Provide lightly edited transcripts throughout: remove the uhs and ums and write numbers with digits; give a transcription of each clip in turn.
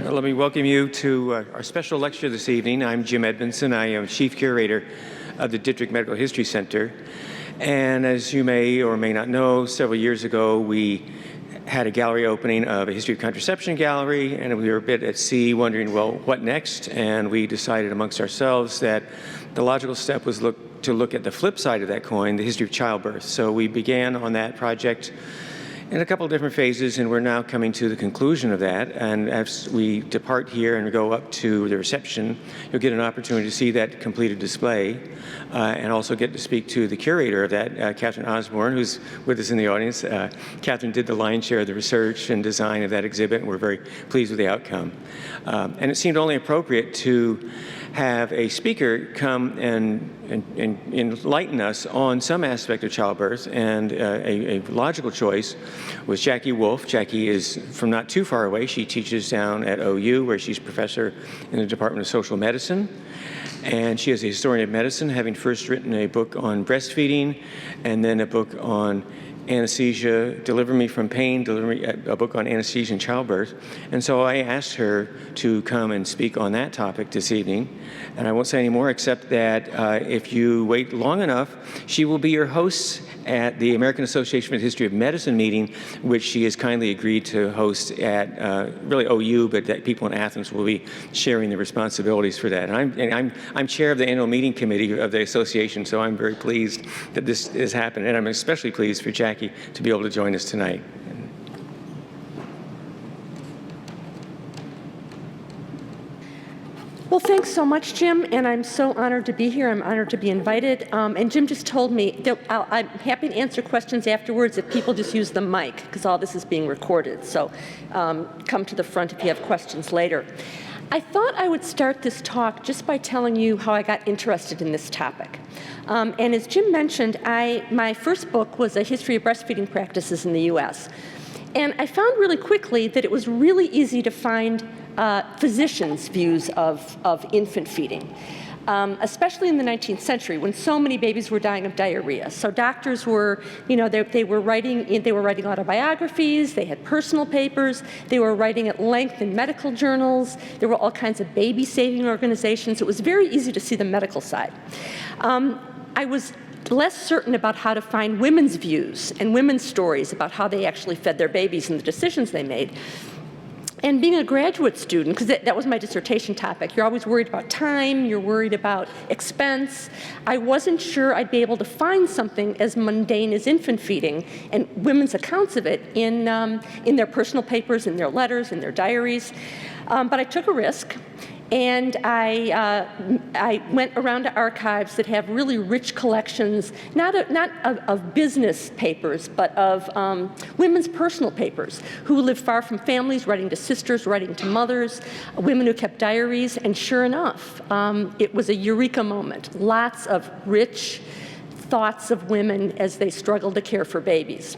Let me welcome you to our special lecture this evening. I'm Jim Edmondson. I am Chief Curator of the Dittrick Medical History Center. And as you may or may not know, several years ago we had a gallery opening of a history of contraception gallery, and we were a bit at sea wondering, well, what next? And we decided amongst ourselves that the logical step was to look at the flip side of that coin, the history of childbirth. So we began on that project in a couple of different phases, and we're now coming to the conclusion of that. And as we depart here and go up to the reception, you'll get an opportunity to see that completed display, and also get to speak to the curator of that, Catherine Osborne, who's with us in the audience. Catherine did the lion's share of the research and design of that exhibit, and we're very pleased with the outcome. And it seemed only appropriate to have a speaker come and enlighten us on some aspect of childbirth, and a logical choice was Jackie Wolf. Jackie is from not too far away. She teaches down at OU, where she's professor in the Department of Social Medicine, and she is a historian of medicine, having first written a book on breastfeeding and then a book on anesthesia, Deliver Me from Pain, a book on anesthesia and childbirth. And so I asked her to come and speak on that topic this evening. And I won't say any more except that if you wait long enough, she will be your host at the American Association for the History of Medicine meeting, which she has kindly agreed to host at really OU, but that people in Athens will be sharing the responsibilities for that. And I'm chair of the annual meeting committee of the association, so I'm very pleased that this has happened. And I'm especially pleased for Jackie to be able to join us tonight. Well, thanks so much, Jim, and I'm so honored to be here. I'm honored to be invited. And Jim just told me that I'm happy to answer questions afterwards if people just use the mic, because all this is being recorded. So come to the front if you have questions later. I thought I would start this talk just by telling you how I got interested in this topic. And as Jim mentioned, my first book was a history of breastfeeding practices in the US. And I found really quickly that it was really easy to find physicians' views of infant feeding, especially in the 19th century when so many babies were dying of diarrhea. So doctors were, they were writing autobiographies, they had personal papers, they were writing at length in medical journals, there were all kinds of baby-saving organizations. It was very easy to see the medical side. I was less certain about how to find women's views and women's stories about how they actually fed their babies and the decisions they made. And being a graduate student, because that was my dissertation topic, you're always worried about time, you're worried about expense. I wasn't sure I'd be able to find something as mundane as infant feeding and women's accounts of it in their personal papers, in their letters, in their diaries. But I took a risk. And I went around to archives that have really rich collections, not of business papers, but of women's personal papers, who lived far from families, writing to sisters, writing to mothers, women who kept diaries. And sure enough, it was a eureka moment. Lots of rich thoughts of women as they struggled to care for babies.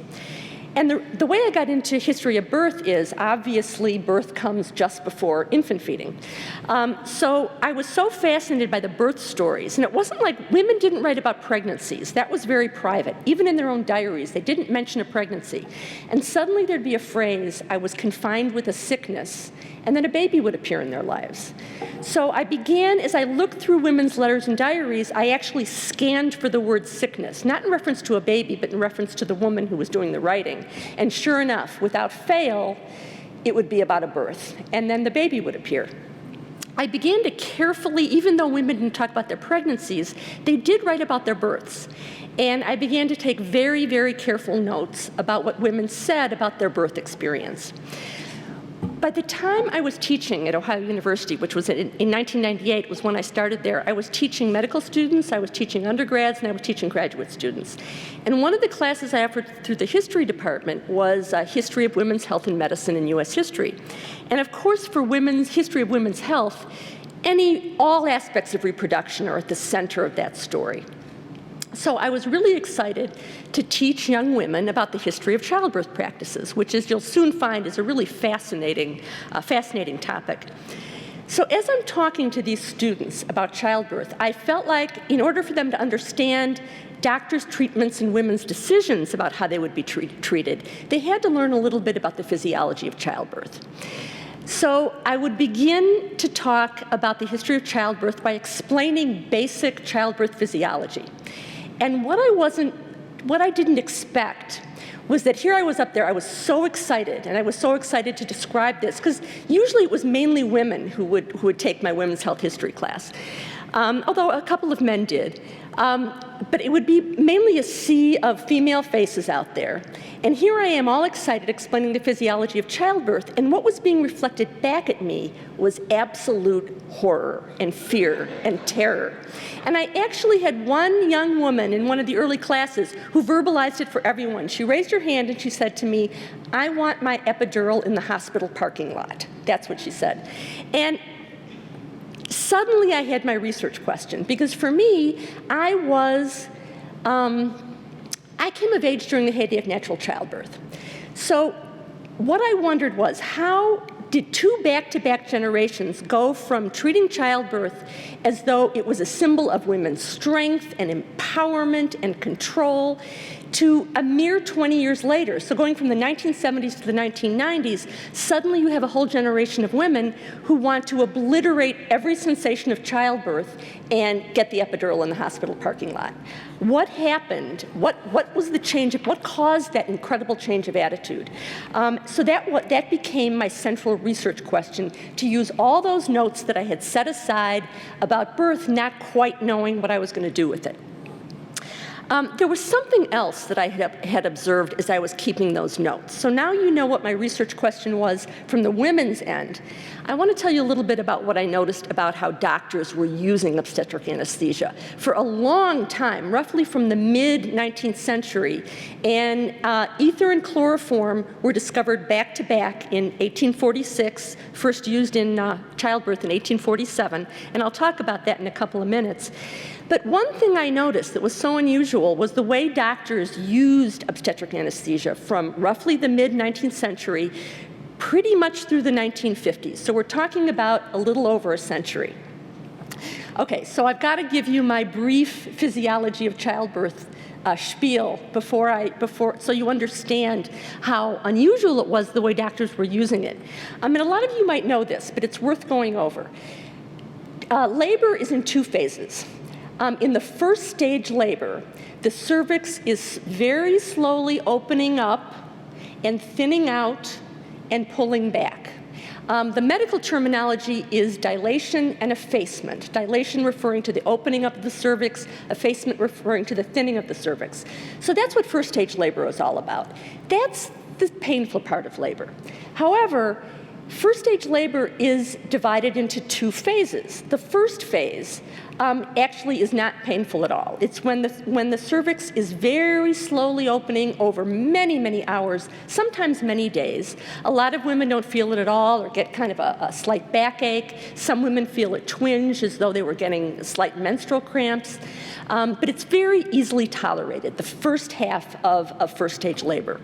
And the way I got into history of birth is, obviously, birth comes just before infant feeding. So I was so fascinated by the birth stories, and it wasn't like women didn't write about pregnancies. That was very private. Even in their own diaries, they didn't mention a pregnancy. And suddenly there'd be a phrase, I was confined with a sickness, and then a baby would appear in their lives. So I began, as I looked through women's letters and diaries, I actually scanned for the word sickness, not in reference to a baby, but in reference to the woman who was doing the writing. And sure enough, without fail, it would be about a birth, and then the baby would appear. I began to carefully, even though women didn't talk about their pregnancies, they did write about their births. And I began to take very, very careful notes about what women said about their birth experience. By the time I was teaching at Ohio University, which was in 1998, was when I started there, I was teaching medical students, I was teaching undergrads, and I was teaching graduate students. And one of the classes I offered through the history department was history of women's health and medicine in US history. And of course, for history of women's health, all aspects of reproduction are at the center of that story. So I was really excited to teach young women about the history of childbirth practices, which, as you'll soon find, is a really fascinating topic. So as I'm talking to these students about childbirth, I felt like in order for them to understand doctors' treatments and women's decisions about how they would be treated, they had to learn a little bit about the physiology of childbirth. So I would begin to talk about the history of childbirth by explaining basic childbirth physiology. And what I didn't expect was that here I was up there, I was so excited, and I was so excited to describe this, because usually it was mainly women who would take my women's health history class, although a couple of men did. But it would be mainly a sea of female faces out there. And here I am all excited explaining the physiology of childbirth, and what was being reflected back at me was absolute horror and fear and terror. And I actually had one young woman in one of the early classes who verbalized it for everyone. She raised her hand and she said to me, "I want my epidural in the hospital parking lot." That's what she said. And suddenly I had my research question, because for me, I came of age during the heyday of natural childbirth. So what I wondered was, how did two back-to-back generations go from treating childbirth as though it was a symbol of women's strength and empowerment and control to a mere 20 years later? So going from the 1970s to the 1990s, suddenly you have a whole generation of women who want to obliterate every sensation of childbirth and get the epidural in the hospital parking lot. What happened? What was the change? What caused that incredible change of attitude? So that became my central research question, to use all those notes that I had set aside about birth, not quite knowing what I was going to do with it. There was something else that I had observed as I was keeping those notes. So now you know what my research question was from the women's end. I want to tell you a little bit about what I noticed about how doctors were using obstetric anesthesia. For a long time, roughly from the mid-19th century, and ether and chloroform were discovered back-to-back in 1846, first used in childbirth in 1847, and I'll talk about that in a couple of minutes. But one thing I noticed that was so unusual was the way doctors used obstetric anesthesia from roughly the mid-19th century pretty much through the 1950s. So we're talking about a little over a century. Okay, so I've got to give you my brief physiology of childbirth spiel so you understand how unusual it was the way doctors were using it. I mean, a lot of you might know this, but it's worth going over. Labor is in two phases. In the first stage labor, the cervix is very slowly opening up and thinning out and pulling back. The medical terminology is dilation and effacement. Dilation referring to the opening up of the cervix, effacement referring to the thinning of the cervix. So that's what first stage labor is all about. That's the painful part of labor. However, first stage labor is divided into two phases. The first phase actually is not painful at all. It's when the cervix is very slowly opening over many, many hours, sometimes many days. A lot of women don't feel it at all or get kind of a slight backache. Some women feel a twinge as though they were getting slight menstrual cramps. But it's very easily tolerated, the first half of first stage labor.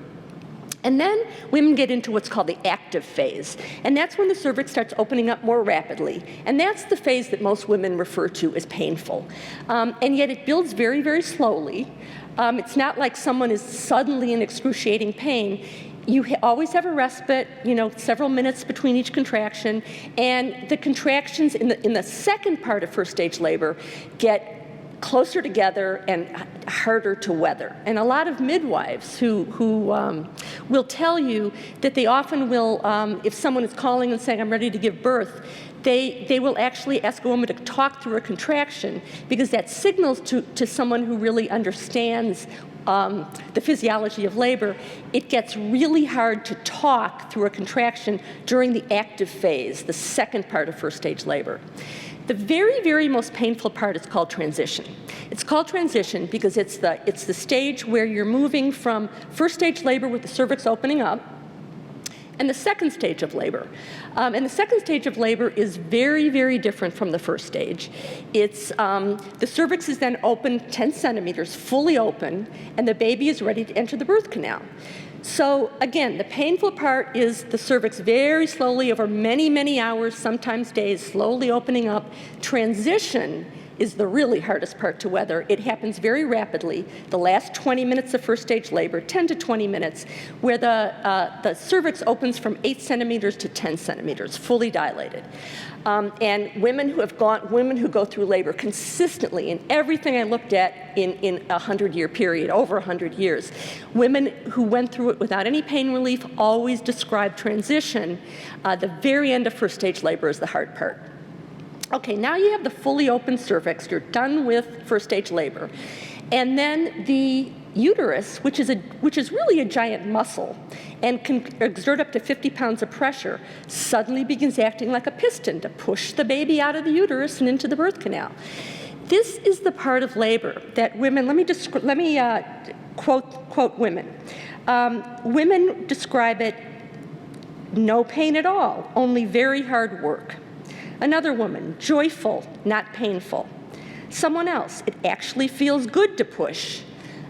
And then women get into what's called the active phase. And that's when the cervix starts opening up more rapidly. And that's the phase that most women refer to as painful. And yet it builds very, very slowly. It's not like someone is suddenly in excruciating pain. You always have a respite, several minutes between each contraction. And the contractions in the second part of first stage labor get closer together and harder to weather. And a lot of midwives who will tell you that they often will, if someone is calling and saying, "I'm ready to give birth," they will actually ask a woman to talk through a contraction, because that signals to someone who really understands the physiology of labor. It gets really hard to talk through a contraction during the active phase, the second part of first stage labor. The very, very most painful part is called transition. It's called transition because it's the stage where you're moving from first stage labor with the cervix opening up and the second stage of labor. And the second stage of labor is very, very different from the first stage. It's, the cervix is then open 10 centimeters, fully open, and the baby is ready to enter the birth canal. So again, the painful part is the cervix very slowly over many, many hours, sometimes days, slowly opening up. Transition is the really hardest part to weather. It happens very rapidly, the last 20 minutes of first stage labor, 10 to 20 minutes, where the cervix opens from 8 centimeters to 10 centimeters, fully dilated. And women who go through labor consistently, in everything I looked at in a 100-year period, over 100 years, women who went through it without any pain relief always describe transition. The very end of first stage labor is the hard part. Okay, now you have the fully open cervix, you're done with first stage labor. And then the uterus, which is really a giant muscle and can exert up to 50 pounds of pressure, suddenly begins acting like a piston to push the baby out of the uterus and into the birth canal. This is the part of labor that women, let me quote women. Women describe it, no pain at all, only very hard work. Another woman, joyful, not painful. Someone else, it actually feels good to push.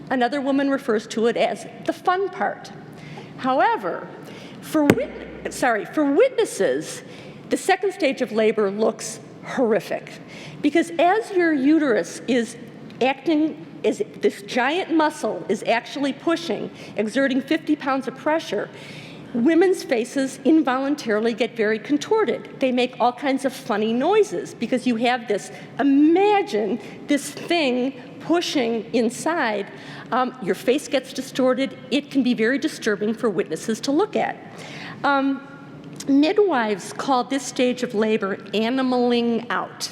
Another woman refers to it as the fun part. However, for witnesses, the second stage of labor looks horrific, because as your uterus is acting, as this giant muscle is actually pushing, exerting 50 pounds of pressure, women's faces involuntarily get very contorted. They make all kinds of funny noises because you have this, imagine this thing pushing inside. Your face gets distorted. It can be very disturbing for witnesses to look at. Midwives call this stage of labor animaling out,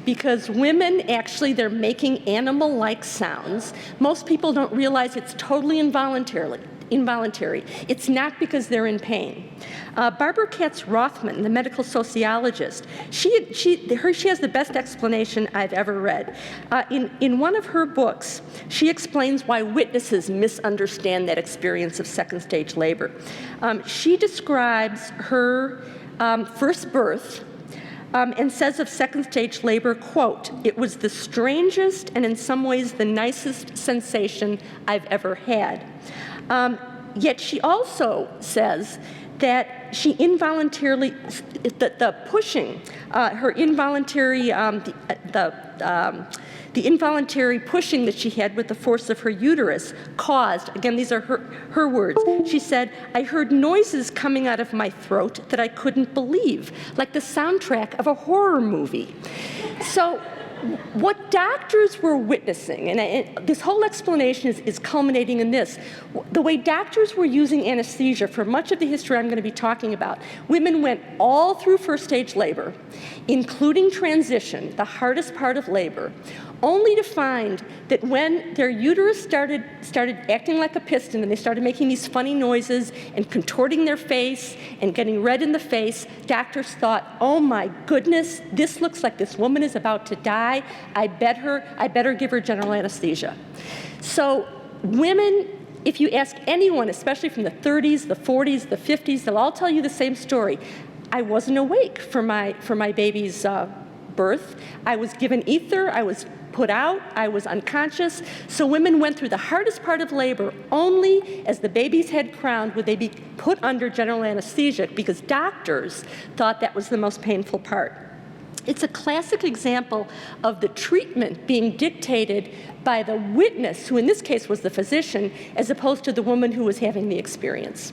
because women actually, they're making animal-like sounds. Most people don't realize it's totally involuntary. It's not because they're in pain. Barbara Katz-Rothman, the medical sociologist, she has the best explanation I've ever read. In one of her books, she explains why witnesses misunderstand that experience of second stage labor. She describes her first birth and says of second stage labor, quote, "It was the strangest and in some ways the nicest sensation I've ever had." Yet she also says that she involuntarily, the pushing, her involuntary, the involuntary pushing that she had with the force of her uterus caused, again, these are her words, she said, "I heard noises coming out of my throat that I couldn't believe, like the soundtrack of a horror movie." So what doctors were witnessing, and this whole explanation is culminating in this, the way doctors were using anesthesia for much of the history I'm going to be talking about, women went all through first stage labor, including transition, the hardest part of labor, only to find that when their uterus started acting like a piston and they started making these funny noises and contorting their face and getting red in the face, doctors thought, oh my goodness, this looks like this woman is about to die. I better give her general anesthesia. So women, if you ask anyone, especially from the 30s, the 40s, the 50s, they'll all tell you the same story. I wasn't awake for my baby's birth. I was given ether, I was put out, I was unconscious. So women went through the hardest part of labor only as the baby's head crowned would they be put under general anesthesia, because doctors thought that was the most painful part. It's a classic example of the treatment being dictated by the witness, who in this case was the physician, as opposed to the woman who was having the experience.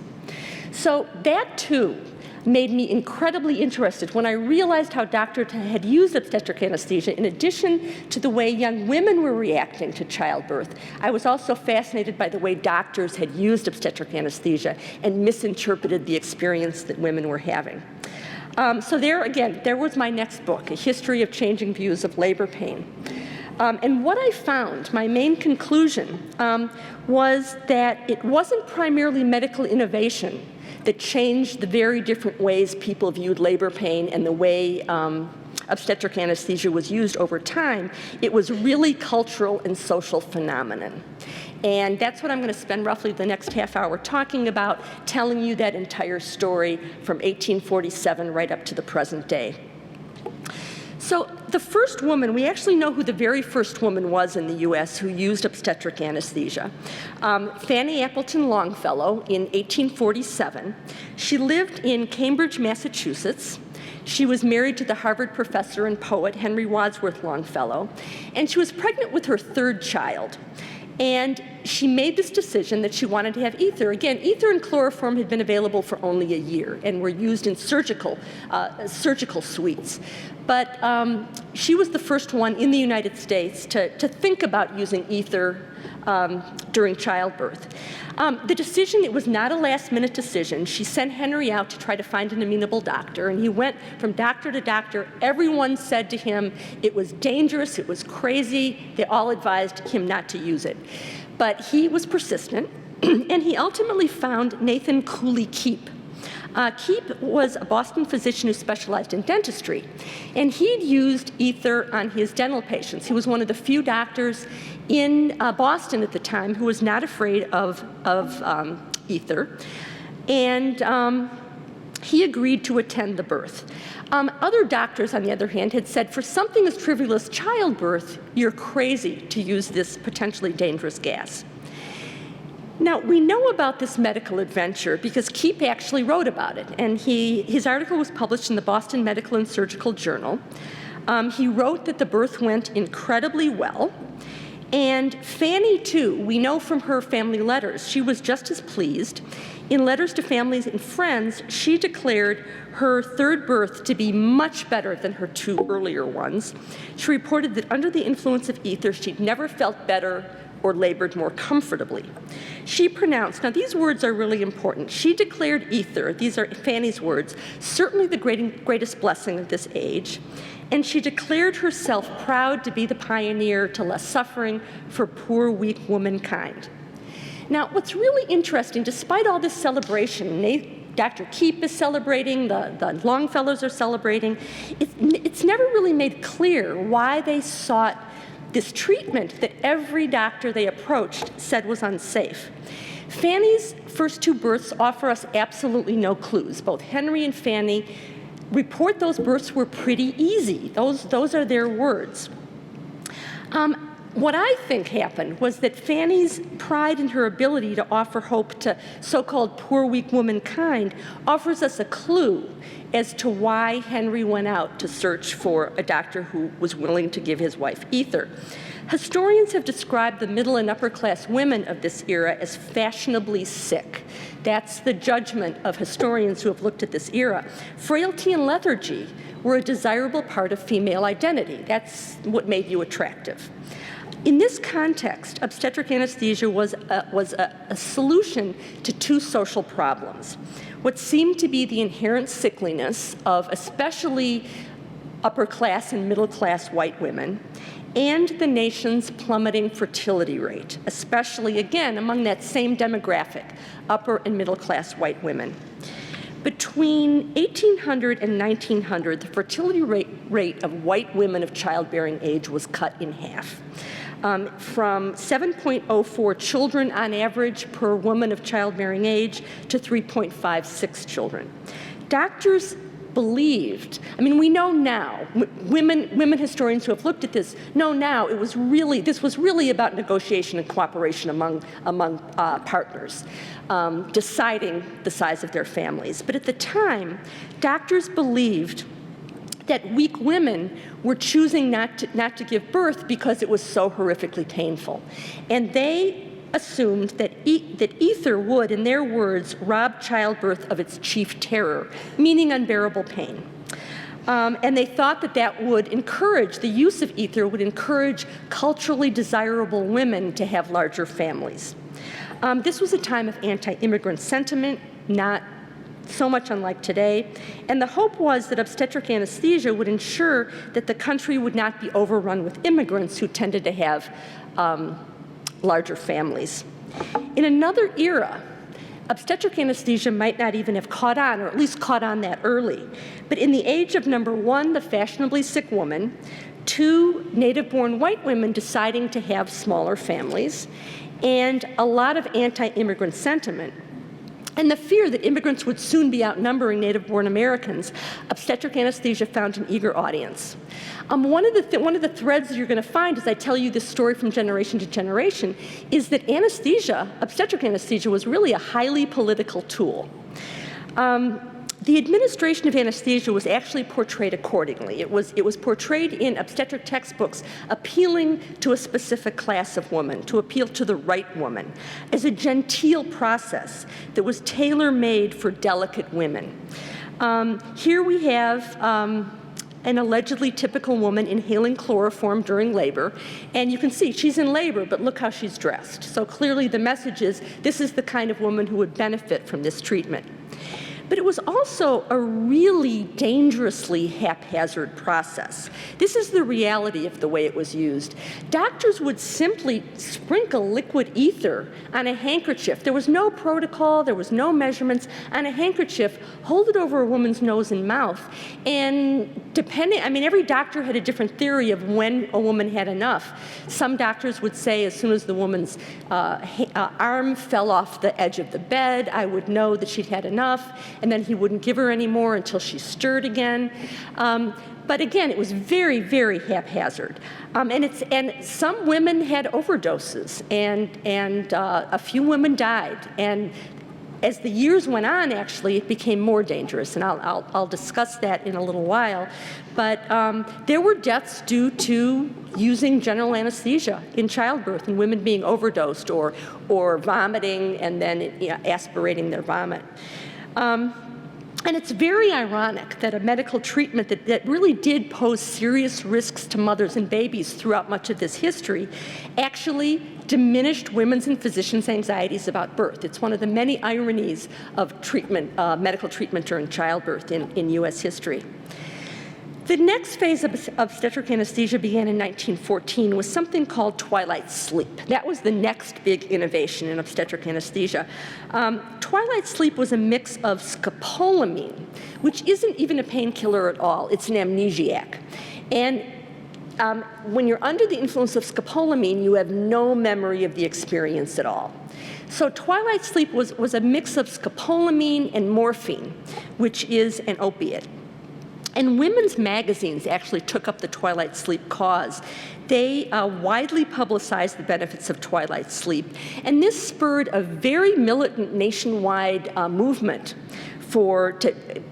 So that too made me incredibly interested when I realized how doctors had used obstetric anesthesia in addition to the way young women were reacting to childbirth. I was also fascinated by the way doctors had used obstetric anesthesia and misinterpreted the experience that women were having. So there was my next book, A History of Changing Views of Labor Pain. And what I found, my main conclusion, was that it wasn't primarily medical innovation that changed the very different ways people viewed labor pain and the way obstetric anesthesia was used over time. It was really cultural and social phenomenon. And that's what I'm going to spend roughly the next half hour talking about, telling you that entire story from 1847 right up to the present day. So the first woman, we actually know who the very first woman was in the US who used obstetric anesthesia. Fanny Appleton Longfellow in 1847. She lived in Cambridge, Massachusetts. She was married to the Harvard professor and poet Henry Wadsworth Longfellow, and she was pregnant with her third child. And she made this decision that she wanted to have ether. Again, ether and chloroform had been available for only a year and were used in surgical suites. But she was the first one in the United States to think about using ether during childbirth. The decision, it was not a last-minute decision. She sent Henry out to try to find an amenable doctor, and he went from doctor to doctor. Everyone said to him it was dangerous, it was crazy. They all advised him not to use it. But he was persistent, and he ultimately found Nathan Cooley Keep. Keep was a Boston physician who specialized in dentistry, and he'd used ether on his dental patients. He was one of the few doctors in Boston at the time who was not afraid of ether, and he agreed to attend the birth. Other doctors, on the other hand, had said, for something as trivial as childbirth, you're crazy to use this potentially dangerous gas. Now, we know about this medical adventure because Keep actually wrote about it, and his article was published in the Boston Medical and Surgical Journal. He wrote that the birth went incredibly well, and Fanny, too, we know from her family letters, she was just as pleased. In letters to families and friends, she declared her third birth to be much better than her two earlier ones. She reported that under the influence of ether, she'd never felt better or labored more comfortably. She pronounced, now these words are really important, she declared ether, these are Fanny's words, certainly the greatest blessing of this age, and she declared herself proud to be the pioneer to less suffering for poor, weak womankind. Now, what's really interesting, despite all this celebration, Dr. Keep is celebrating, the Longfellows are celebrating, it's never really made clear why they sought this treatment that every doctor they approached said was unsafe. Fanny's first two births offer us absolutely no clues. Both Henry and Fanny report those births were pretty easy. Those are their words. What I think happened was that Fanny's pride in her ability to offer hope to so-called poor, weak womankind offers us a clue as to why Henry went out to search for a doctor who was willing to give his wife ether. Historians have described the middle and upper class women of this era as fashionably sick. That's the judgment of historians who have looked at this era. Frailty and lethargy were a desirable part of female identity. That's what made you attractive. In this context, obstetric anesthesia was a solution to two social problems. What seemed to be the inherent sickliness of especially upper class and middle class white women, and the nation's plummeting fertility rate, especially, again, among that same demographic, upper and middle class white women. Between 1800 and 1900, the fertility rate of white women of childbearing age was cut in half. From 7.04 children on average per woman of childbearing age to 3.56 children. Doctors believed, I mean, we know now, women historians who have looked at this know now this was really about negotiation and cooperation among partners, deciding the size of their families. But at the time, doctors believed that weak women were choosing not to give birth because it was so horrifically painful. And they assumed that ether would, in their words, rob childbirth of its chief terror, meaning unbearable pain. And they thought that would encourage, the use of ether would encourage culturally desirable women to have larger families. This was a time of anti-immigrant sentiment, not so much unlike today, and the hope was that obstetric anesthesia would ensure that the country would not be overrun with immigrants who tended to have larger families. In another era, obstetric anesthesia might not even have caught on, or at least caught on that early. But in the age of number one, the fashionably sick woman, two native-born white women deciding to have smaller families, and a lot of anti-immigrant sentiment, and the fear that immigrants would soon be outnumbering native-born Americans, obstetric anesthesia found an eager audience. One of the threads that you're going to find as I tell you this story from generation to generation is that anesthesia, obstetric anesthesia, was really a highly political tool. the administration of anesthesia was actually portrayed accordingly. It was portrayed in obstetric textbooks appealing to a specific class of woman, to appeal to the right woman, as a genteel process that was tailor-made for delicate women. Here we have an allegedly typical woman inhaling chloroform during labor, and you can see she's in labor, but look how she's dressed. So clearly the message is this is the kind of woman who would benefit from this treatment. But it was also a really dangerously haphazard process. This is the reality of the way it was used. Doctors would simply sprinkle liquid ether on a handkerchief. There was no protocol, there was no measurements, on a handkerchief, hold it over a woman's nose and mouth, and every doctor had a different theory of when a woman had enough. Some doctors would say as soon as the woman's arm fell off the edge of the bed, I would know that she'd had enough, and then he wouldn't give her any more until she stirred again. But again, it was very, very haphazard. And some women had overdoses, and a few women died. And as the years went on, actually, it became more dangerous, and I'll discuss that in a little while. But there were deaths due to using general anesthesia in childbirth, and women being overdosed or vomiting and then aspirating their vomit. And it's very ironic that a medical treatment that really did pose serious risks to mothers and babies throughout much of this history actually diminished women's and physicians' anxieties about birth. It's one of the many ironies of treatment, medical treatment during childbirth in U.S. history. The next phase of obstetric anesthesia began in 1914 with something called twilight sleep. That was the next big innovation in obstetric anesthesia. Twilight sleep was a mix of scopolamine, which isn't even a painkiller at all. It's an amnesiac. And when you're under the influence of scopolamine, you have no memory of the experience at all. So twilight sleep was a mix of scopolamine and morphine, which is an opiate. And women's magazines actually took up the twilight sleep cause. They widely publicized the benefits of twilight sleep, and this spurred a very militant nationwide movement for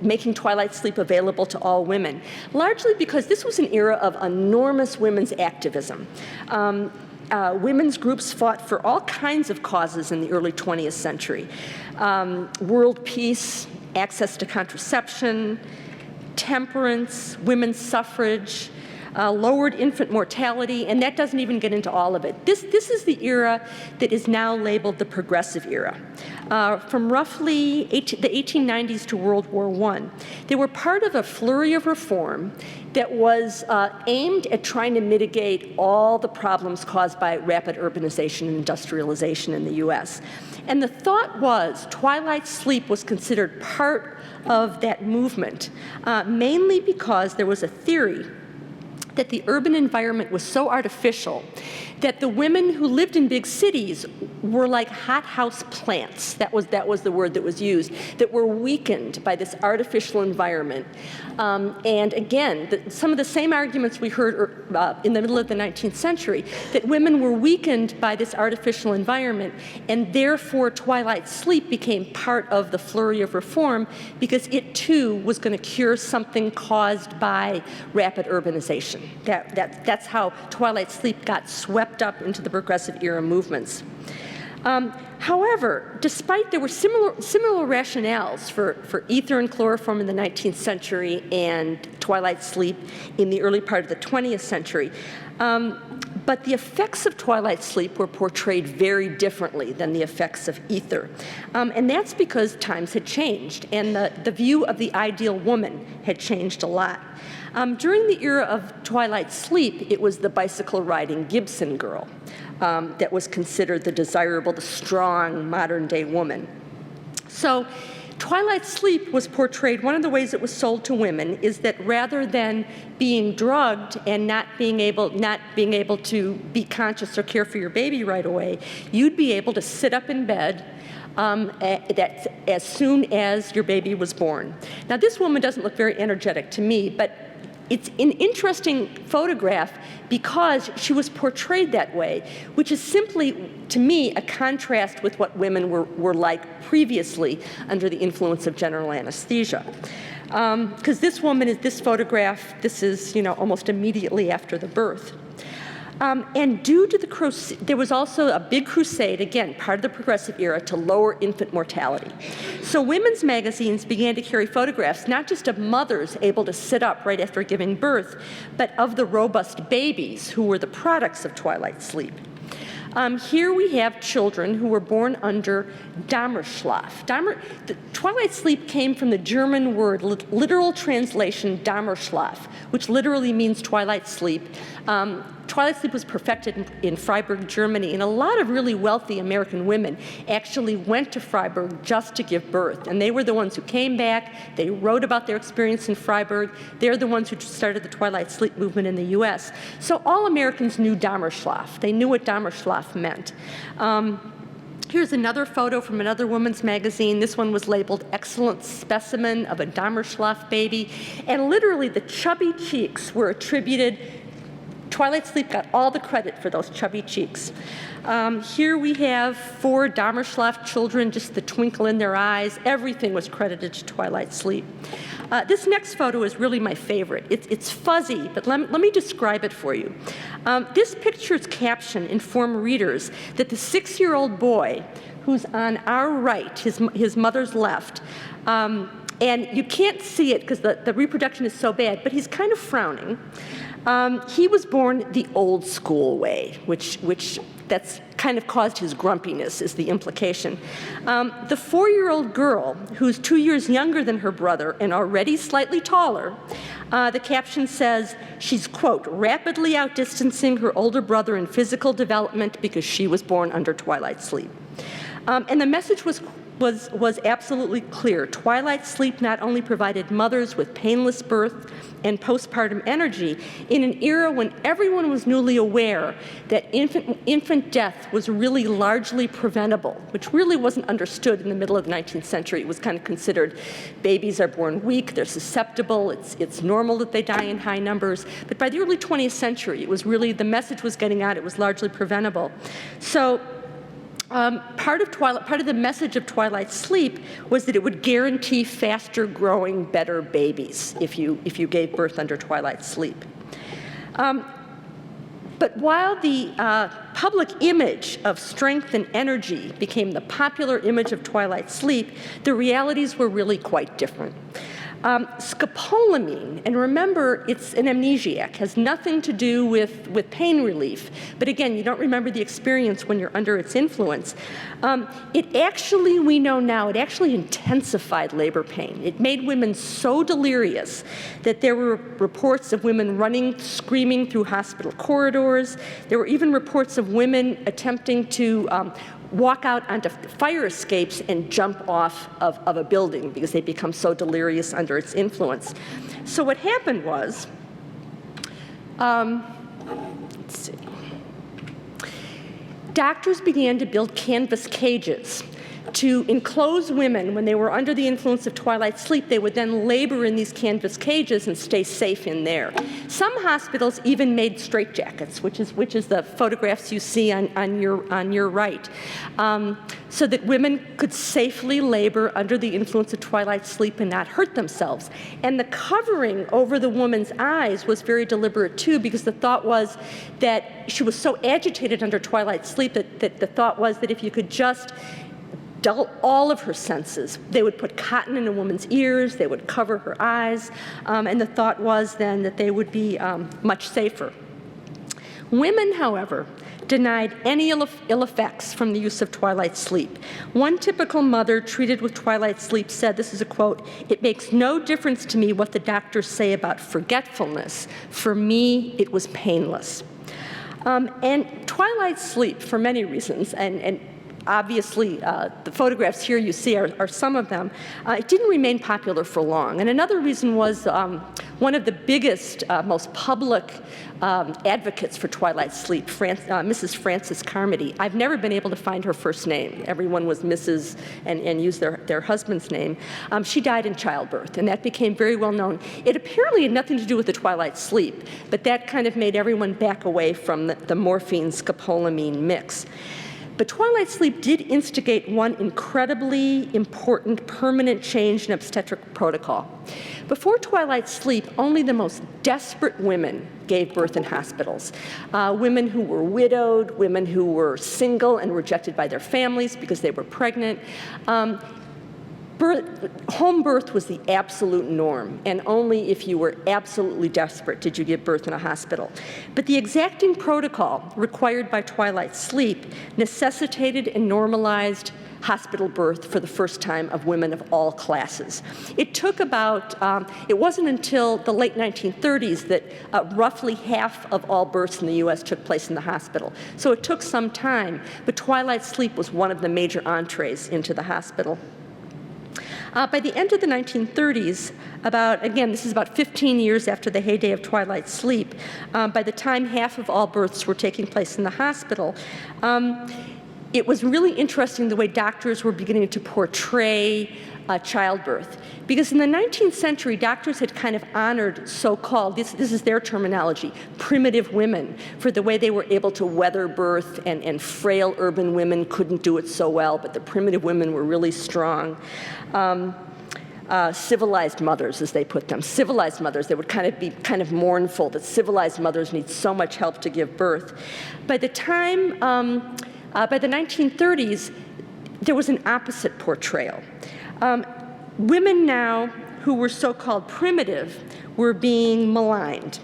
making twilight sleep available to all women, largely because this was an era of enormous women's activism. Women's groups fought for all kinds of causes in the early 20th century. World peace, access to contraception, temperance, women's suffrage, lowered infant mortality, and that doesn't even get into all of it. This is the era that is now labeled the progressive era. From roughly the 1890s to World War I, they were part of a flurry of reform that was aimed at trying to mitigate all the problems caused by rapid urbanization and industrialization in the US. And the thought was twilight sleep was considered part of that movement, mainly because there was a theory that the urban environment was so artificial that the women who lived in big cities were like hothouse plants. That was the word that was used, that were weakened by this artificial environment. And again, some of the same arguments we heard in the middle of the 19th century, that women were weakened by this artificial environment, and therefore twilight sleep became part of the flurry of reform because it too was going to cure something caused by rapid urbanization. That's how twilight sleep got swept up into the progressive era movements. However, despite there were similar rationales for ether and chloroform in the 19th century and twilight sleep in the early part of the 20th century, but the effects of twilight sleep were portrayed very differently than the effects of ether. And that's because times had changed and the view of the ideal woman had changed a lot. During the era of twilight sleep, it was the bicycle-riding Gibson girl that was considered the desirable, the strong, modern-day woman. So twilight sleep was portrayed, one of the ways it was sold to women is that rather than being drugged and not being able to be conscious or care for your baby right away, you'd be able to sit up in bed as soon as your baby was born. Now, this woman doesn't look very energetic to me, but it's an interesting photograph because she was portrayed that way, which is simply, to me, a contrast with what women were like previously under the influence of general anesthesia. Because this woman is, this photograph, this is, almost immediately after the birth. And due to the crusade, there was also a big crusade, again, part of the progressive era, to lower infant mortality. So women's magazines began to carry photographs, not just of mothers able to sit up right after giving birth, but of the robust babies who were the products of twilight sleep. Here we have children who were born under Dämmerschlaf. The twilight sleep came from the German word, literal translation, Dämmerschlaf, which literally means twilight sleep. Twilight sleep was perfected in Freiburg, Germany, and a lot of really wealthy American women actually went to Freiburg just to give birth. And they were the ones who came back, they wrote about their experience in Freiburg, they're the ones who started the twilight sleep movement in the US. So all Americans knew Dämmerschlaf. They knew what Dämmerschlaf meant. Here's another photo from another woman's magazine. This one was labeled "Excellent Specimen of a Dämmerschlaf Baby." And literally the chubby cheeks were attributed. Twilight sleep got all the credit for those chubby cheeks. Here we have 4 Dämmerschlaf children, just the twinkle in their eyes. Everything was credited to twilight sleep. This next photo is really my favorite. It's fuzzy, but let me describe it for you. This picture's caption informed readers that the 6-year-old boy, who's on our right, his mother's left, and you can't see it because the reproduction is so bad, but he's kind of frowning. He was born the old school way, which that's kind of caused his grumpiness, is the implication. The 4-year-old girl, who's 2 years younger than her brother and already slightly taller, the caption says she's, quote, rapidly outdistancing her older brother in physical development because she was born under twilight sleep. And the message was absolutely clear. Twilight sleep not only provided mothers with painless birth and postpartum energy in an era when everyone was newly aware that infant death was really largely preventable, which really wasn't understood in the middle of the 19th century. It was kind of considered babies are born weak, they're susceptible, it's normal that they die in high numbers. But by the early 20th century, it was really, the message was getting out, it was largely preventable. So part of the message of twilight sleep was that it would guarantee faster growing, better babies if you gave birth under twilight sleep. But while the public image of strength and energy became the popular image of twilight sleep, the realities were really quite different. Scopolamine, and remember, it's an amnesiac, has nothing to do with pain relief. But again, you don't remember the experience when you're under its influence. It actually, we know now, it actually intensified labor pain. It made women so delirious that there were reports of women running, screaming through hospital corridors. There were even reports of women attempting to walk out onto fire escapes and jump off of a building because they become so delirious under its influence. So what happened was, let's see, doctors began to build canvas cages to enclose women when they were under the influence of twilight sleep. They would then labor in these canvas cages and stay safe in there. Some hospitals even made straitjackets, which is the photographs you see on your right, so that women could safely labor under the influence of twilight sleep and not hurt themselves. And the covering over the woman's eyes was very deliberate too, because the thought was that she was so agitated under twilight sleep that the thought was that if you could just dull all of her senses. They would put cotton in a woman's ears, they would cover her eyes, and the thought was then that they would be much safer. Women, however, denied any ill effects from the use of twilight sleep. One typical mother treated with twilight sleep said, this is a quote, "It makes no difference to me what the doctors say about forgetfulness. For me, it was painless." And twilight sleep, for many reasons, and obviously, the photographs here you see are some of them. It didn't remain popular for long. And another reason was one of the biggest, most public advocates for twilight sleep, Mrs. Frances Carmody. I've never been able to find her first name. Everyone was Mrs. and used their husband's name. She died in childbirth, and that became very well known. It apparently had nothing to do with the twilight sleep, but that kind of made everyone back away from the morphine-scopolamine mix. But twilight sleep did instigate one incredibly important permanent change in obstetric protocol. Before twilight sleep, only the most desperate women gave birth in hospitals. Women who were widowed, women who were single and rejected by their families because they were pregnant. Home birth was the absolute norm, and only if you were absolutely desperate did you give birth in a hospital. But the exacting protocol required by twilight sleep necessitated and normalized hospital birth for the first time of women of all classes. It took about, it wasn't until the late 1930s that roughly half of all births in the US took place in the hospital. So it took some time, but twilight sleep was one of the major entrees into the hospital. By the end of the 1930s, again, this is about 15 years after the heyday of twilight sleep, by the time half of all births were taking place in the hospital, it was really interesting the way doctors were beginning to portray childbirth. Because in the 19th century, doctors had kind of honored so-called, this is their terminology, primitive women for the way they were able to weather birth, and frail urban women couldn't do it so well, but the primitive women were really strong. Civilized mothers, as they put them, civilized mothers. They would be kind of mournful that civilized mothers need so much help to give birth. By the 1930s, there was an opposite portrayal. Women now who were so-called primitive were being maligned.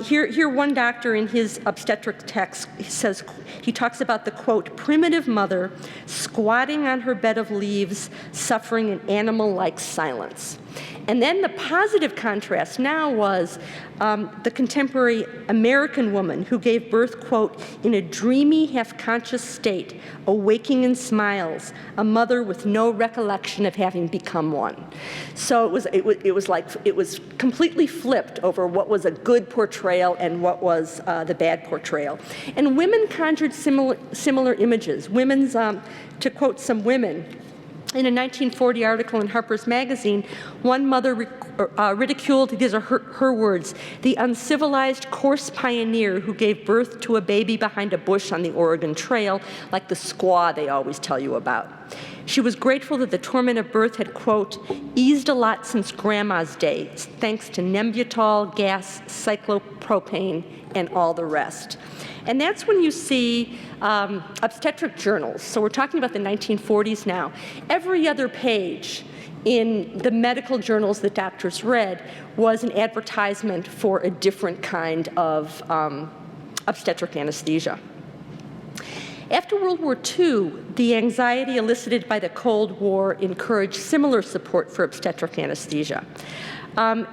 Here one doctor in his obstetric text says, he talks about the, quote, primitive mother squatting on her bed of leaves, suffering an animal-like silence. And then the positive contrast now was the contemporary American woman who gave birth, quote, in a dreamy, half-conscious state, awaking in smiles, a mother with no recollection of having become one. So it was completely flipped over what was a good portrayal and what was the bad portrayal. And women conjured similar images. To quote some women, in a 1940 article in Harper's Magazine, one mother ridiculed, these are her words, the uncivilized, coarse pioneer who gave birth to a baby behind a bush on the Oregon Trail, like the squaw they always tell you about. She was grateful that the torment of birth had, quote, eased a lot since Grandma's day, thanks to Nembutal, gas, cyclopropane, and all the rest. And that's when you see obstetric journals. So we're talking about the 1940s now. Every other page in the medical journals that doctors read was an advertisement for a different kind of obstetric anesthesia. After World War II, the anxiety elicited by the Cold War encouraged similar support for obstetric anesthesia. And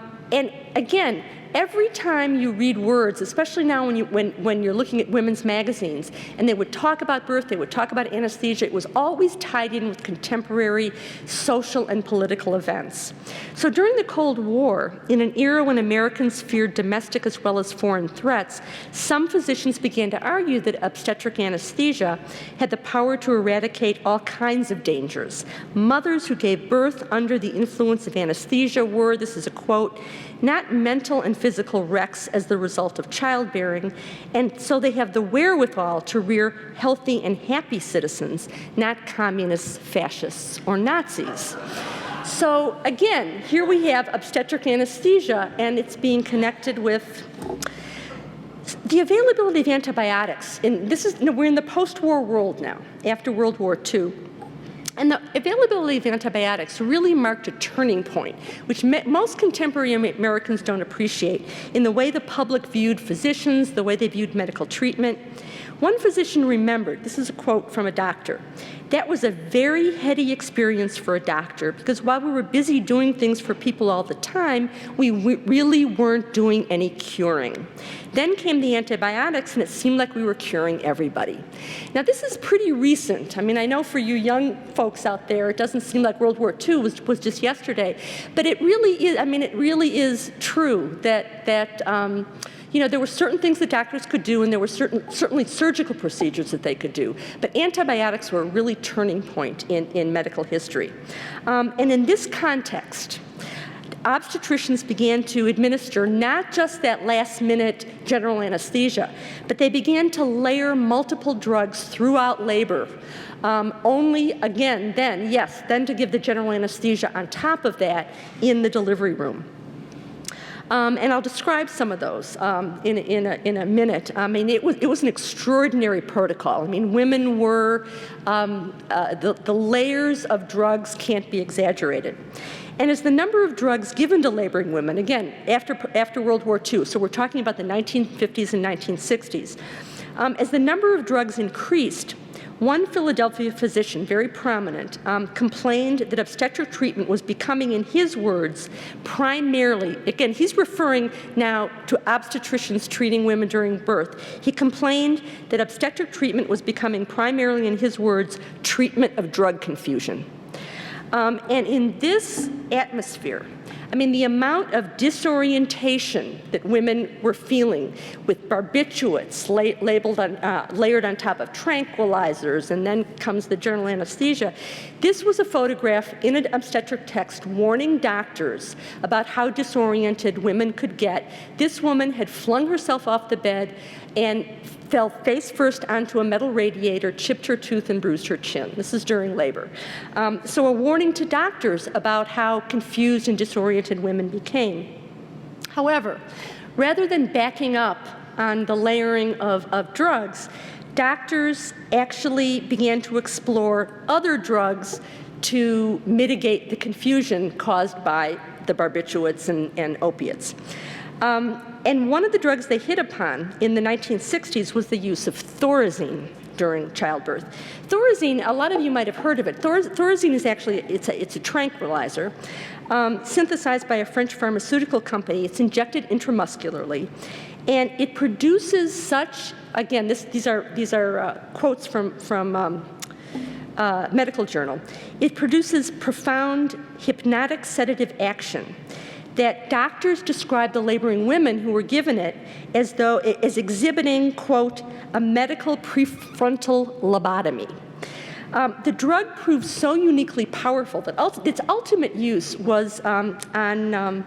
again, every time you read words, especially now when you're looking at women's magazines, and they would talk about birth, they would talk about anesthesia, it was always tied in with contemporary social and political events. So during the Cold War, in an era when Americans feared domestic as well as foreign threats, some physicians began to argue that obstetric anesthesia had the power to eradicate all kinds of dangers. Mothers who gave birth under the influence of anesthesia were, this is a quote, not mental and physical wrecks as the result of childbearing, and so they have the wherewithal to rear healthy and happy citizens, not communists, fascists, or Nazis. So again, here we have obstetric anesthesia, and it's being connected with the availability of antibiotics. We're in the post-war world now, after World War II. And the availability of antibiotics really marked a turning point, which most contemporary Americans don't appreciate, in the way the public viewed physicians, the way they viewed medical treatment. One physician remembered, this is a quote from a doctor, "That was a very heady experience for a doctor because while we were busy doing things for people all the time, we really weren't doing any curing. Then came the antibiotics and it seemed like we were curing everybody." Now this is pretty recent. I mean, I know for you young folks out there, it doesn't seem like World War II was just yesterday, but it really is, I mean, it really is true that you know, there were certain things that doctors could do, and there were certainly surgical procedures that they could do. But antibiotics were a really turning point in medical history. And in this context, obstetricians began to administer not just that last-minute general anesthesia, but they began to layer multiple drugs throughout labor. Only, again, then to give the general anesthesia on top of that in the delivery room. And I'll describe some of those in a minute. I mean, it was an extraordinary protocol. I mean, women were, the layers of drugs can't be exaggerated. And as the number of drugs given to laboring women, again, after World War II, so we're talking about the 1950s and 1960s, as the number of drugs increased, one Philadelphia physician, very prominent, complained that obstetric treatment was becoming, in his words, primarily, again, he's referring now to obstetricians treating women during birth. He complained that obstetric treatment was becoming primarily, in his words, treatment of drug confusion. And in this atmosphere, I mean, the amount of disorientation that women were feeling with barbiturates layered on top of tranquilizers, and then comes the general anesthesia. This was a photograph in an obstetric text warning doctors about how disoriented women could get. This woman had flung herself off the bed and fell face first onto a metal radiator, chipped her tooth, and bruised her chin. This is during labor. So a warning to doctors about how confused and disoriented women became. However, rather than backing up on the layering of drugs, doctors actually began to explore other drugs to mitigate the confusion caused by the barbiturates and opiates. And one of the drugs they hit upon in the 1960s was the use of Thorazine during childbirth. Thorazine, a lot of you might have heard of it. Thorazine is actually, it's a tranquilizer synthesized by a French pharmaceutical company. It's injected intramuscularly, and it produces such, again, these are quotes from medical journal. It produces profound hypnotic sedative action that doctors described the laboring women who were given it as exhibiting, quote, a medical prefrontal lobotomy. The drug proved so uniquely powerful that its ultimate use was on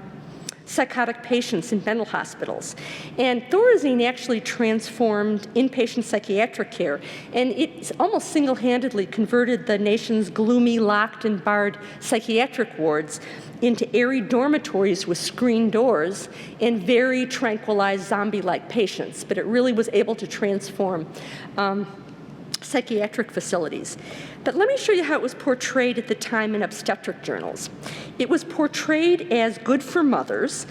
psychotic patients in mental hospitals. And Thorazine actually transformed inpatient psychiatric care, and it almost single-handedly converted the nation's gloomy, locked and barred psychiatric wards into airy dormitories with screen doors and very tranquilized zombie-like patients. But it really was able to transform psychiatric facilities. But let me show you how it was portrayed at the time in obstetric journals. It was portrayed as good for mothers.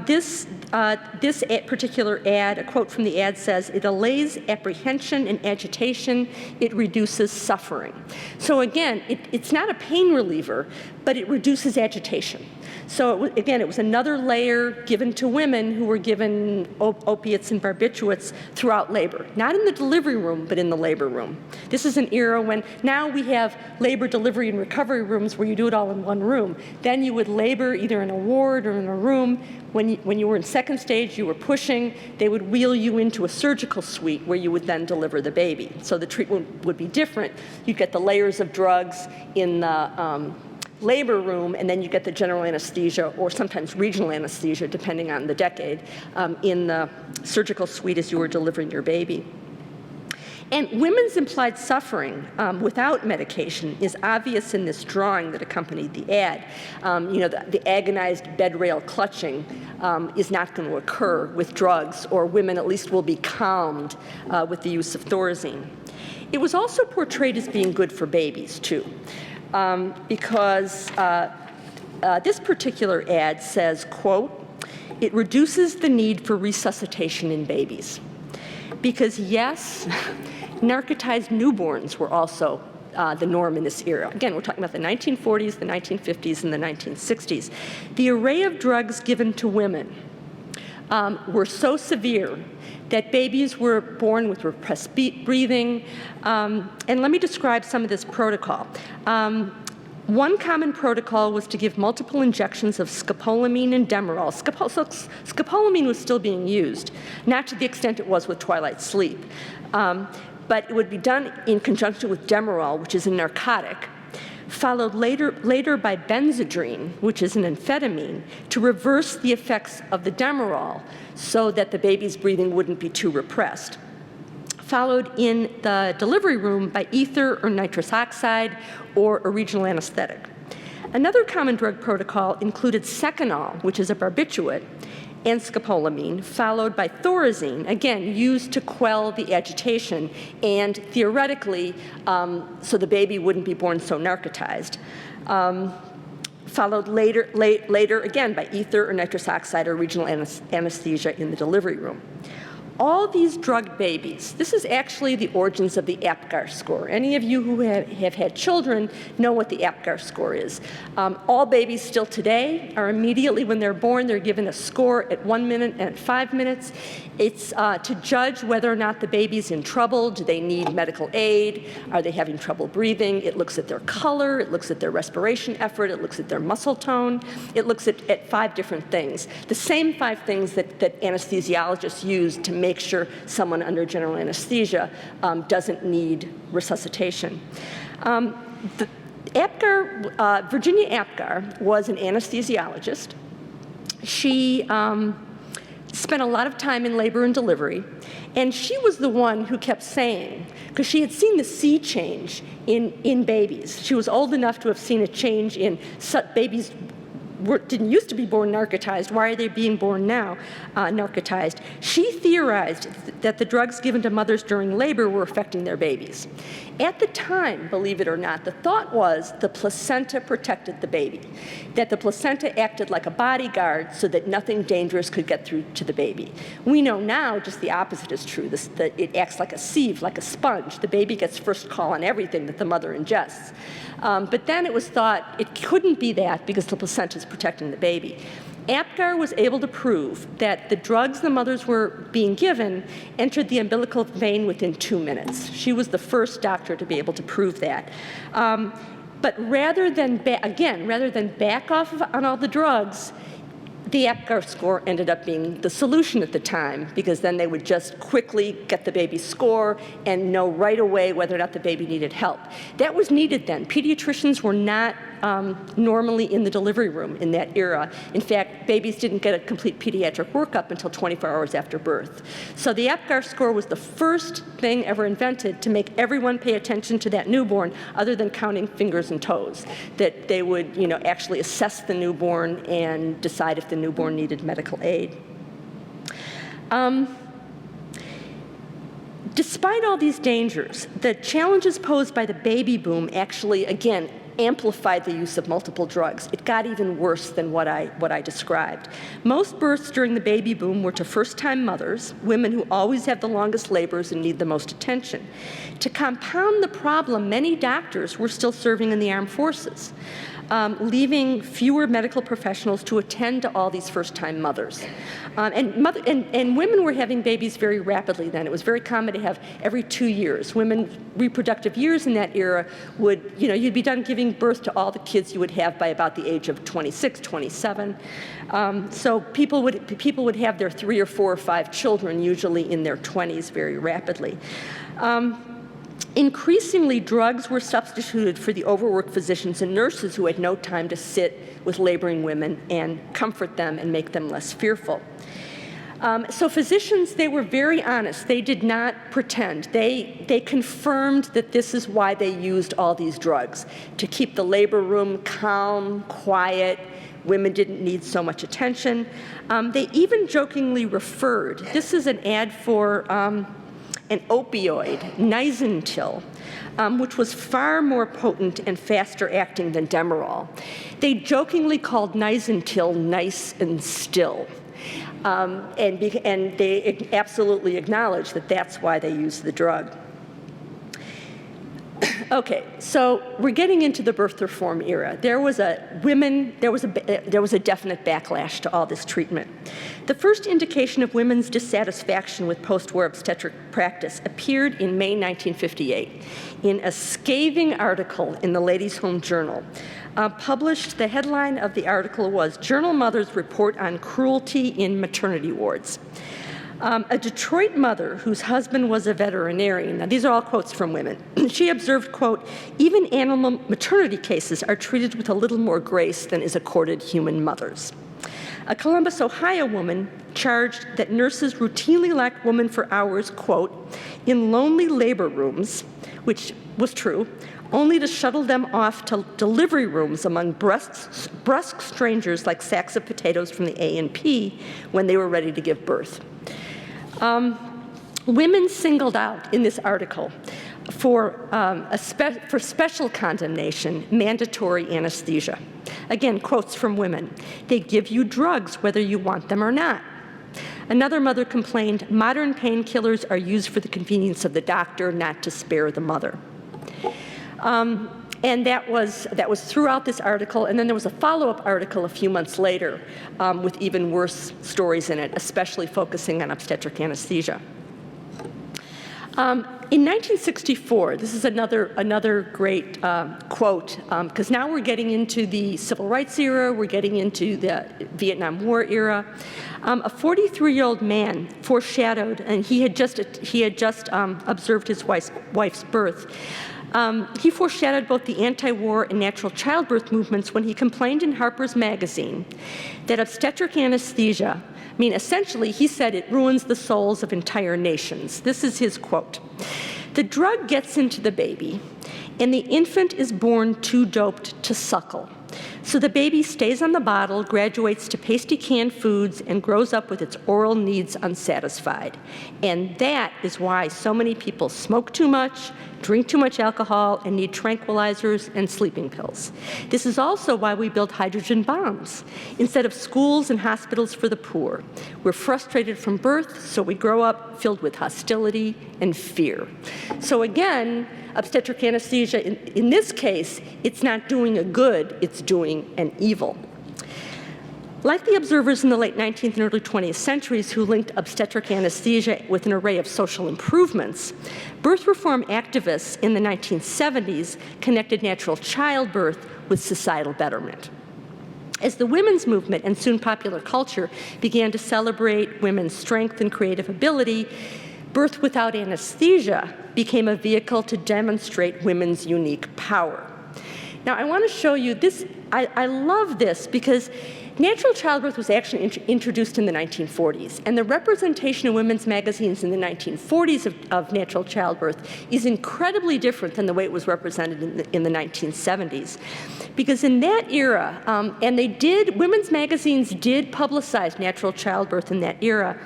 This particular ad, a quote from the ad says, "It allays apprehension and agitation, it reduces suffering." So again, it's not a pain reliever, but it reduces agitation. So it was another layer given to women who were given opiates and barbiturates throughout labor. Not in the delivery room, but in the labor room. This is an era when now we have labor, delivery, and recovery rooms where you do it all in one room. Then you would labor either in a ward or in a room. When you were in second stage, you were pushing, they would wheel you into a surgical suite where you would then deliver the baby. So the treatment would be different. You'd get the layers of drugs in the labor room, and then you get the general anesthesia or sometimes regional anesthesia, depending on the decade, in the surgical suite as you were delivering your baby. And women's implied suffering without medication is obvious in this drawing that accompanied the ad. The agonized bed rail clutching is not going to occur with drugs, or women at least will be calmed with the use of Thorazine. It was also portrayed as being good for babies, too. Because this particular ad says, quote, "It reduces the need for resuscitation in babies." because yes, narcotized newborns were also the norm in this era. Again, we're talking about the 1940s, the 1950s, and the 1960s. The array of drugs given to women were so severe that babies were born with repressed breathing. And let me describe some of this protocol. One common protocol was to give multiple injections of scopolamine and Demerol. Scopolamine was still being used, not to the extent it was with Twilight sleep. But it would be done in conjunction with Demerol, which is a narcotic, followed later by Benzedrine, which is an amphetamine, to reverse the effects of the Demerol so that the baby's breathing wouldn't be too repressed. Followed in the delivery room by ether or nitrous oxide or a regional anesthetic. Another common drug protocol included Seconal, which is a barbiturate, and scopolamine, followed by Thorazine, again, used to quell the agitation and theoretically so the baby wouldn't be born so narcotized. Followed later again by ether or nitrous oxide or regional anesthesia in the delivery room. All these drugged babies, this is actually the origins of the APGAR score. Any of you who have had children know what the APGAR score is. All babies still today are immediately when they're born, they're given a score at 1 minute and at 5 minutes. It's to judge whether or not the baby's in trouble. Do they need medical aid? Are they having trouble breathing? It looks at their color, it looks at their respiration effort, it looks at their muscle tone. It looks at 5 different things. The same 5 things that anesthesiologists use to make sure someone under general anesthesia doesn't need resuscitation. Virginia Apgar was an anesthesiologist. She spent a lot of time in labor and delivery, and she was the one who kept saying, because she had seen the sea change in babies. She was old enough to have seen a change in babies didn't used to be born narcotized. Why are they being born now narcotized? She theorized that the drugs given to mothers during labor were affecting their babies. At the time, believe it or not, the thought was the placenta protected the baby, that the placenta acted like a bodyguard so that nothing dangerous could get through to the baby. We know now just the opposite is true, that it acts like a sieve, like a sponge. The baby gets first call on everything that the mother ingests. But then it was thought it couldn't be that because the placenta is protecting the baby. Apgar was able to prove that the drugs the mothers were being given entered the umbilical vein within 2 minutes. She was the first doctor to be able to prove that. But rather than back off on all the drugs, the Apgar score ended up being the solution at the time, because then they would just quickly get the baby's score and know right away whether or not the baby needed help. That was needed then. Pediatricians were not normally in the delivery room in that era. In fact, babies didn't get a complete pediatric workup until 24 hours after birth. So the Apgar score was the first thing ever invented to make everyone pay attention to that newborn, other than counting fingers and toes, that they would actually assess the newborn and decide if the newborn needed medical aid. Despite all these dangers, the challenges posed by the baby boom actually, again, amplified the use of multiple drugs. It got even worse than what I described. Most births during the baby boom were to first-time mothers, women who always have the longest labors and need the most attention. To compound the problem, many doctors were still serving in the armed forces, leaving fewer medical professionals to attend to all these first-time mothers. And women were having babies very rapidly then. It was very common to have every 2 years. Women's reproductive years in that era would, you'd be done giving birth to all the kids you would have by about the age of 26, 27. So people would have their 3 or 4 or 5 children, usually in their 20s, very rapidly. Increasingly, drugs were substituted for the overworked physicians and nurses who had no time to sit with laboring women and comfort them and make them less fearful. So physicians, they were very honest. They did not pretend. They confirmed that this is why they used all these drugs, to keep the labor room calm, quiet. Women didn't need so much attention. They even jokingly referred. This is an ad for an opioid, Nisentil, which was far more potent and faster acting than Demerol. They jokingly called Nisentil nice and still. And they absolutely acknowledge that that's why they use the drug. Okay, so we're getting into the birth reform era. There was a definite backlash to all this treatment. The first indication of women's dissatisfaction with post-war obstetric practice appeared in May 1958 in a scathing article in the Ladies' Home Journal. Published, the headline of the article was "Journal Mothers Report on Cruelty in Maternity Wards." A Detroit mother whose husband was a veterinarian, now these are all quotes from women, she observed, quote, "Even animal maternity cases are treated with a little more grace than is accorded human mothers." A Columbus, Ohio woman charged that nurses routinely locked women for hours, quote, "in lonely labor rooms," which was true, only to shuttle them off to delivery rooms among brusque strangers like sacks of potatoes from the A&P when they were ready to give birth. Women singled out in this article for special condemnation, mandatory anesthesia. Again, quotes from women. "They give you drugs whether you want them or not." Another mother complained, "Modern painkillers are used for the convenience of the doctor, not to spare the mother." And that was throughout this article, and then there was a follow-up article a few months later with even worse stories in it, especially focusing on obstetric anesthesia. In 1964, this is another great quote, because now we're getting into the civil rights era, we're getting into the Vietnam War era. A 43-year-old man foreshadowed, and he had just observed his wife's birth. He foreshadowed both the anti-war and natural childbirth movements when he complained in Harper's Magazine that obstetric anesthesia, essentially, he said it ruins the souls of entire nations. This is his quote. "The drug gets into the baby, and the infant is born too doped to suckle. So the baby stays on the bottle, graduates to pasty canned foods, and grows up with its oral needs unsatisfied. And that is why so many people smoke too much, drink too much alcohol, and need tranquilizers and sleeping pills. This is also why we build hydrogen bombs instead of schools and hospitals for the poor. We're frustrated from birth, so we grow up filled with hostility and fear." So again, obstetric anesthesia, in this case, it's not doing a good, it's doing an evil. Like the observers in the late 19th and early 20th centuries who linked obstetric anesthesia with an array of social improvements, birth reform activists in the 1970s connected natural childbirth with societal betterment. As the women's movement and soon popular culture began to celebrate women's strength and creative ability, birth without anesthesia became a vehicle to demonstrate women's unique power. Now, I want to show you this. I love this because natural childbirth was actually introduced in the 1940s, and the representation in women's magazines in the 1940s of natural childbirth is incredibly different than the way it was represented in the 1970s. Because in that era, women's magazines did publicize natural childbirth in that era,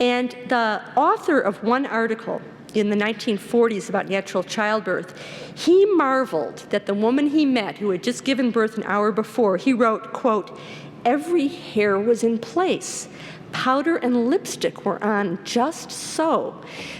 and the author of one article in the 1940s about natural childbirth, he marveled that the woman he met who had just given birth an hour before, he wrote, quote, "Every hair was in place. Powder and lipstick were on just so."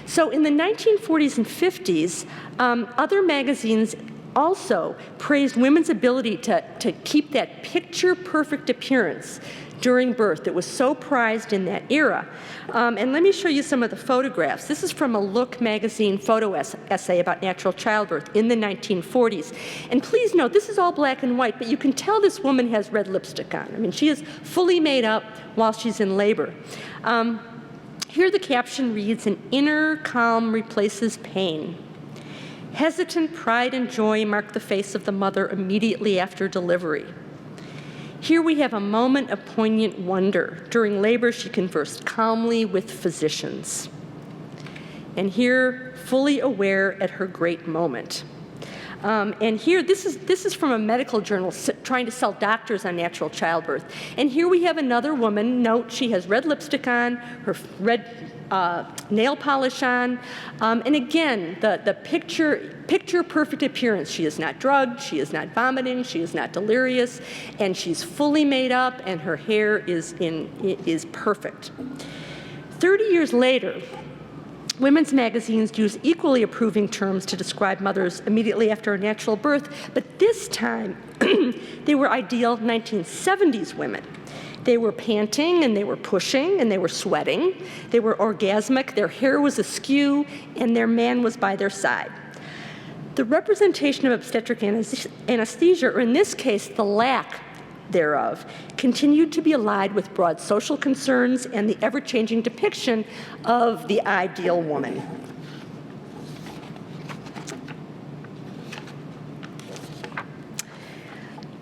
So in the 1940s and 50s, other magazines also praised women's ability to keep that picture-perfect appearance during birth that was so prized in that era. And let me show you some of the photographs. This is from a Look magazine photo essay about natural childbirth in the 1940s. And please note, this is all black and white, but you can tell this woman has red lipstick on. She is fully made up while she's in labor. Here the caption reads, "An inner calm replaces pain. Hesitant pride and joy mark the face of the mother immediately after delivery. Here we have a moment of poignant wonder. During labor, she conversed calmly with physicians." And here, fully aware at her great moment. And here, this is from a medical journal trying to sell doctors on natural childbirth. And here we have another woman. Note she has red lipstick on, her red nail polish on, and again, the picture perfect appearance. She is not drugged, she is not vomiting, she is not delirious, and she's fully made up, and her hair is perfect. 30 years later, women's magazines use equally approving terms to describe mothers immediately after a natural birth, but this time they were ideal 1970s women. They were panting, and they were pushing, and they were sweating. They were orgasmic, their hair was askew, and their man was by their side. The representation of obstetric anesthesia, or in this case, the lack thereof, continued to be allied with broad social concerns and the ever-changing depiction of the ideal woman.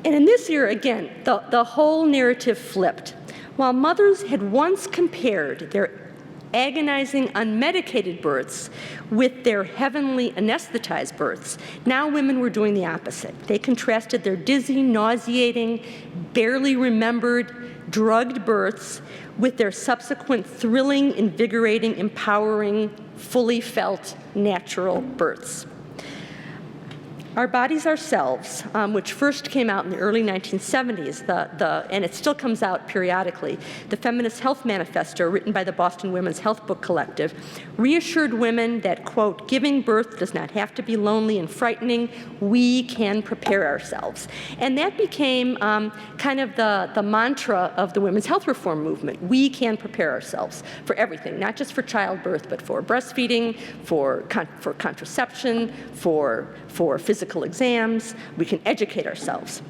And in this era, again, the whole narrative flipped. While mothers had once compared their agonizing unmedicated births with their heavenly anesthetized births, now women were doing the opposite. They contrasted their dizzy, nauseating, barely remembered, drugged births with their subsequent thrilling, invigorating, empowering, fully felt natural births. Our Bodies Ourselves, which first came out in the early 1970s, and it still comes out periodically, the Feminist Health Manifesto, written by the Boston Women's Health Book Collective, reassured women that, quote, giving birth does not have to be lonely and frightening. We can prepare ourselves. And that became kind of the mantra of the women's health reform movement. We can prepare ourselves for everything, not just for childbirth, but for breastfeeding, for contraception, for physical exams. We can educate ourselves.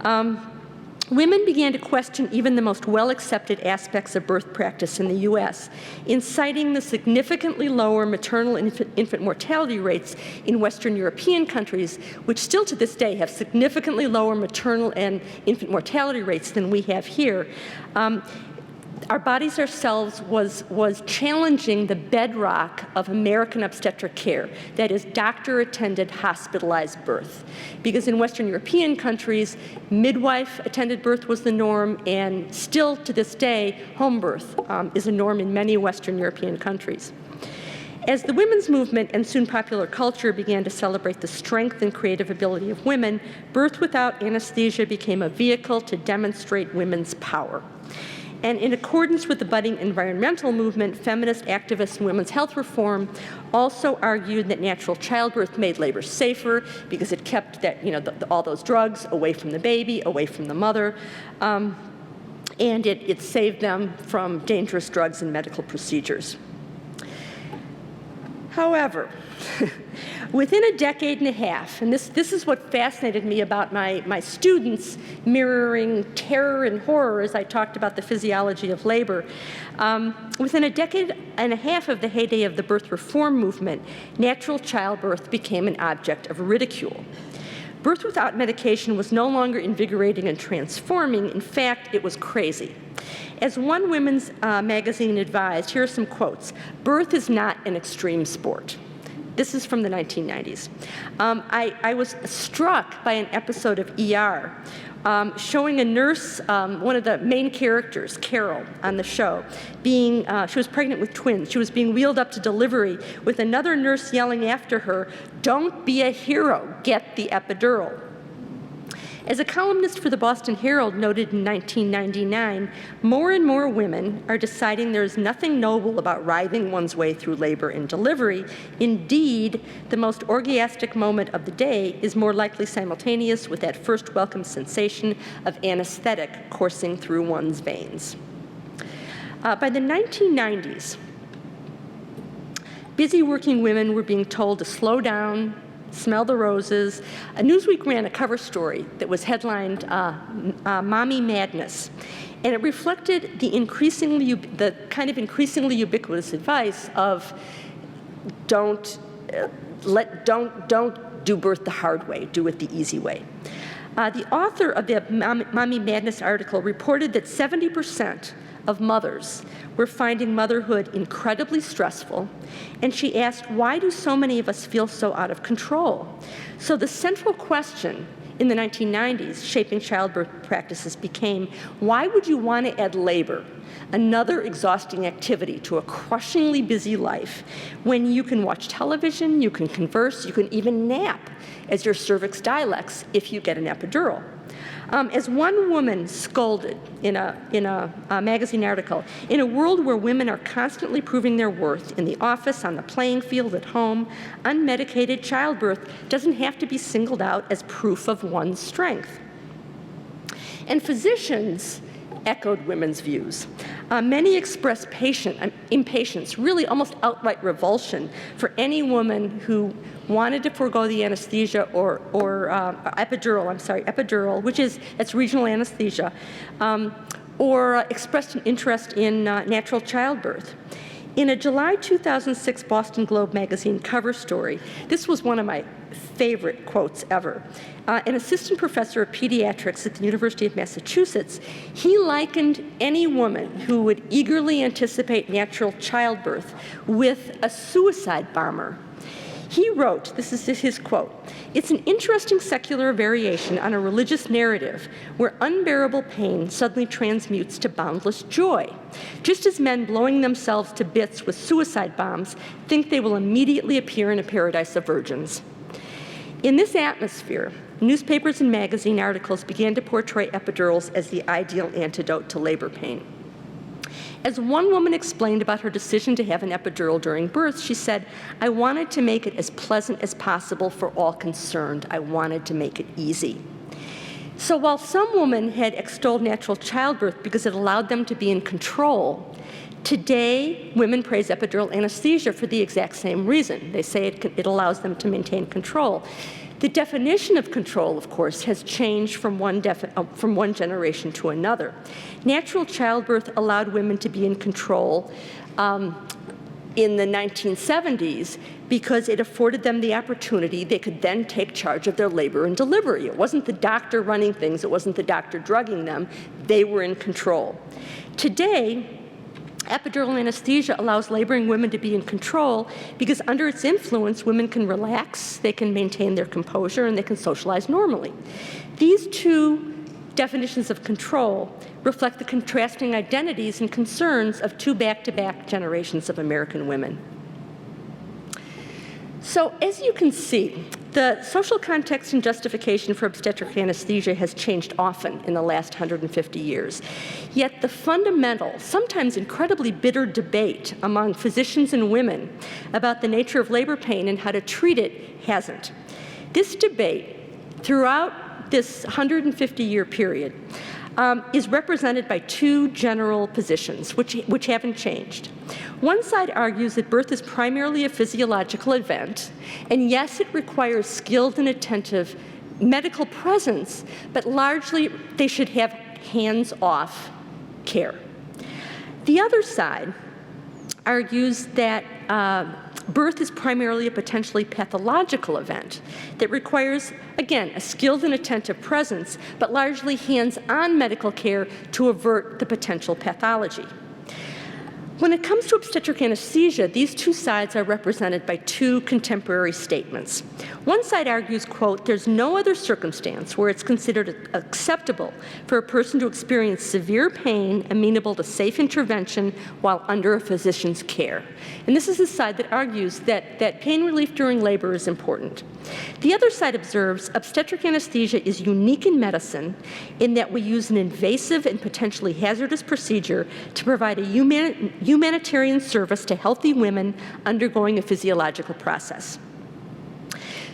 Women began to question even the most well-accepted aspects of birth practice in the U.S., inciting the significantly lower maternal and infant mortality rates in Western European countries, which still to this day have significantly lower maternal and infant mortality rates than we have here. Our Bodies Ourselves was challenging the bedrock of American obstetric care, that is, doctor-attended hospitalized birth. Because in Western European countries, midwife-attended birth was the norm, and still to this day, home birth is a norm in many Western European countries. As the women's movement and soon popular culture began to celebrate the strength and creative ability of women, birth without anesthesia became a vehicle to demonstrate women's power. And in accordance with the budding environmental movement, feminist activists in women's health reform also argued that natural childbirth made labor safer because it kept that, all those drugs away from the baby, away from the mother, and it saved them from dangerous drugs and medical procedures. However, within a decade and a half, and this is what fascinated me about my students mirroring terror and horror as I talked about the physiology of labor. Within a decade and a half of the heyday of the birth reform movement, natural childbirth became an object of ridicule. Birth without medication was no longer invigorating and transforming. In fact, it was crazy. As one women's magazine advised, here are some quotes: birth is not an extreme sport. This is from the 1990s. I was struck by an episode of ER showing a nurse, one of the main characters, Carol, on the show, she was pregnant with twins. She was being wheeled up to delivery with another nurse yelling after her, "Don't be a hero, get the epidural." As a columnist for the Boston Herald noted in 1999, more and more women are deciding there is nothing noble about writhing one's way through labor and delivery. Indeed, the most orgastic moment of the day is more likely simultaneous with that first welcome sensation of anesthetic coursing through one's veins. By the 1990s, busy working women were being told to slow down, smell the roses. Newsweek ran a cover story that was headlined Mommy Madness, and it reflected the kind of increasingly ubiquitous advice of don't do birth the hard way, do it the easy way. The author of the Mommy Madness article reported that 70% of mothers were finding motherhood incredibly stressful, and she asked, why do so many of us feel so out of control? So the central question in the 1990s, shaping childbirth practices, became, why would you want to add labor, another exhausting activity, to a crushingly busy life when you can watch television, you can converse, you can even nap as your cervix dilates if you get an epidural? As one woman scolded in a magazine article, in a world where women are constantly proving their worth in the office, on the playing field, at home, unmedicated childbirth doesn't have to be singled out as proof of one's strength. And physicians echoed women's views. Many expressed impatience, really almost outright revulsion, for any woman who wanted to forego the anesthesia or epidural, which is, it's regional anesthesia, or expressed an interest in natural childbirth. In a July 2006 Boston Globe magazine cover story, this was one of my favorite quotes ever. An assistant professor of pediatrics at the University of Massachusetts, he likened any woman who would eagerly anticipate natural childbirth with a suicide bomber. He wrote, this is his quote, "It's an interesting secular variation on a religious narrative where unbearable pain suddenly transmutes to boundless joy, just as men blowing themselves to bits with suicide bombs think they will immediately appear in a paradise of virgins." In this atmosphere, newspapers and magazine articles began to portray epidurals as the ideal antidote to labor pain. As one woman explained about her decision to have an epidural during birth, she said, "I wanted to make it as pleasant as possible for all concerned. I wanted to make it easy." So while some women had extolled natural childbirth because it allowed them to be in control, today women praise epidural anesthesia for the exact same reason. They say it allows them to maintain control. The definition of control, of course, has changed from one generation to another. Natural childbirth allowed women to be in control in the 1970s because it afforded them the opportunity. They could then take charge of their labor and delivery. It wasn't the doctor running things. It wasn't the doctor drugging them. They were in control. Today, epidural anesthesia allows laboring women to be in control because under its influence, women can relax, they can maintain their composure, and they can socialize normally. These two definitions of control reflect the contrasting identities and concerns of two back-to-back generations of American women. So as you can see, the social context and justification for obstetric anesthesia has changed often in the last 150 years. Yet the fundamental, sometimes incredibly bitter debate among physicians and women about the nature of labor pain and how to treat it hasn't. This debate, throughout this 150-year period, is represented by two general positions, which haven't changed. One side argues that birth is primarily a physiological event, and yes, it requires skilled and attentive medical presence, but largely they should have hands-off care. The other side argues that birth is primarily a potentially pathological event that requires, again, a skilled and attentive presence, but largely hands-on medical care to avert the potential pathology. When it comes to obstetric anesthesia, these two sides are represented by two contemporary statements. One side argues, quote, "There's no other circumstance where it's considered acceptable for a person to experience severe pain amenable to safe intervention while under a physician's care." And this is the side that argues that pain relief during labor is important. The other side observes obstetric anesthesia is unique in medicine in that we use an invasive and potentially hazardous procedure to provide a humanitarian service to healthy women undergoing a physiological process.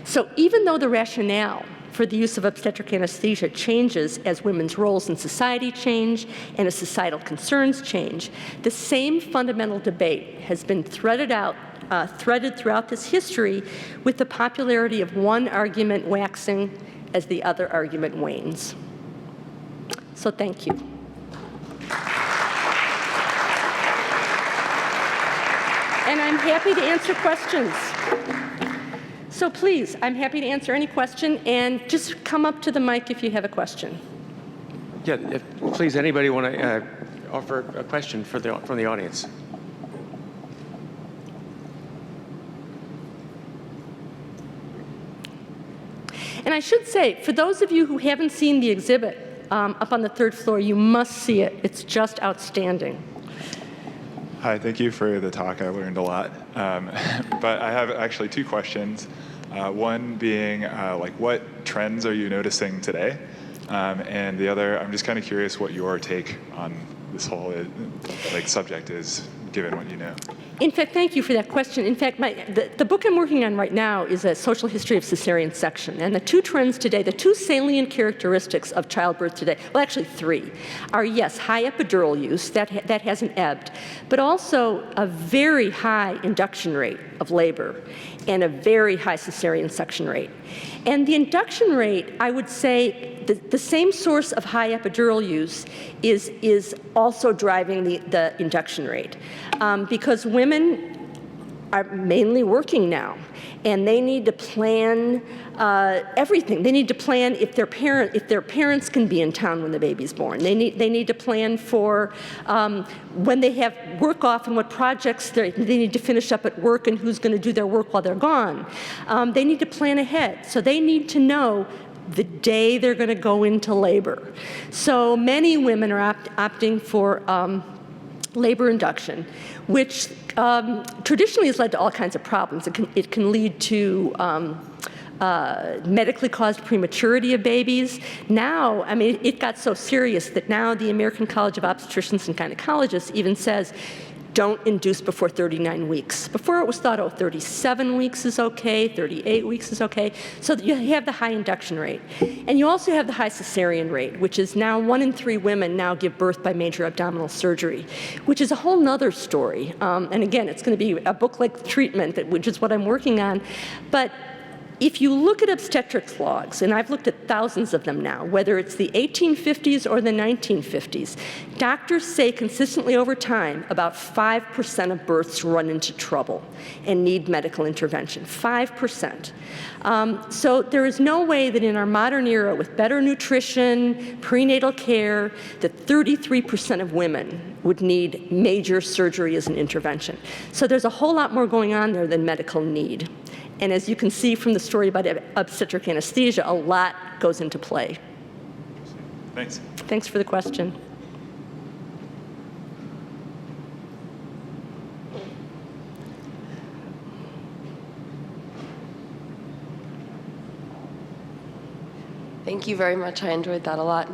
So even though the rationale for the use of obstetric anesthesia changes as women's roles in society change and as societal concerns change, the same fundamental debate has been threaded throughout this history, with the popularity of one argument waxing as the other argument wanes. So thank you. And I'm happy to answer questions. So please, I'm happy to answer any question, and just come up to the mic if you have a question. Yeah, please, anybody want to offer a question from the audience? And I should say, for those of you who haven't seen the exhibit up on the 3rd floor, you must see it. It's just outstanding. Hi, thank you for the talk. I learned a lot. But I have actually 2 questions. One being, like, what trends are you noticing today? And the other, I'm just kind of curious what your take on this whole subject is, given what you know. In fact, thank you for that question. In fact, the book I'm working on right now is a social history of cesarean section. And the 2 trends today, the 2 salient characteristics of childbirth today, well, actually 3, are, yes, high epidural use, that hasn't ebbed, but also a very high induction rate of labor and a very high cesarean section rate. And the induction rate, I would say, the same source of high epidural use is also driving the induction rate, because women are mainly working now, and they need to plan everything. They need to plan if their parents can be in town when the baby's born. They need to plan for when they have work off and what projects they need to finish up at work and who's going to do their work while they're gone. They need to plan ahead, so they need to know the day they're going to go into labor. So many women are opting for labor induction, which traditionally has led to all kinds of problems. It can lead to medically caused prematurity of babies. Now, I mean, it got so serious that now the American College of Obstetricians and Gynecologists even says, don't induce before 39 weeks. Before it was thought, oh, 37 weeks is okay, 38 weeks is okay. So you have the high induction rate. And you also have the high cesarean rate, which is now 1 in 3 women now give birth by major abdominal surgery, which is a whole nother story. And again, it's going to be a book-like treatment, which is what I'm working on. But if you look at obstetrics logs, and I've looked at thousands of them now, whether it's the 1850s or the 1950s, doctors say consistently over time about 5% of births run into trouble and need medical intervention, 5%. So there is no way that in our modern era with better nutrition, prenatal care, that 33% of women would need major surgery as an intervention. So there's a whole lot more going on there than medical need. And as you can see from the story about obstetric anesthesia, a lot goes into play. Thanks. Thanks for the question. Thank you very much. I enjoyed that a lot.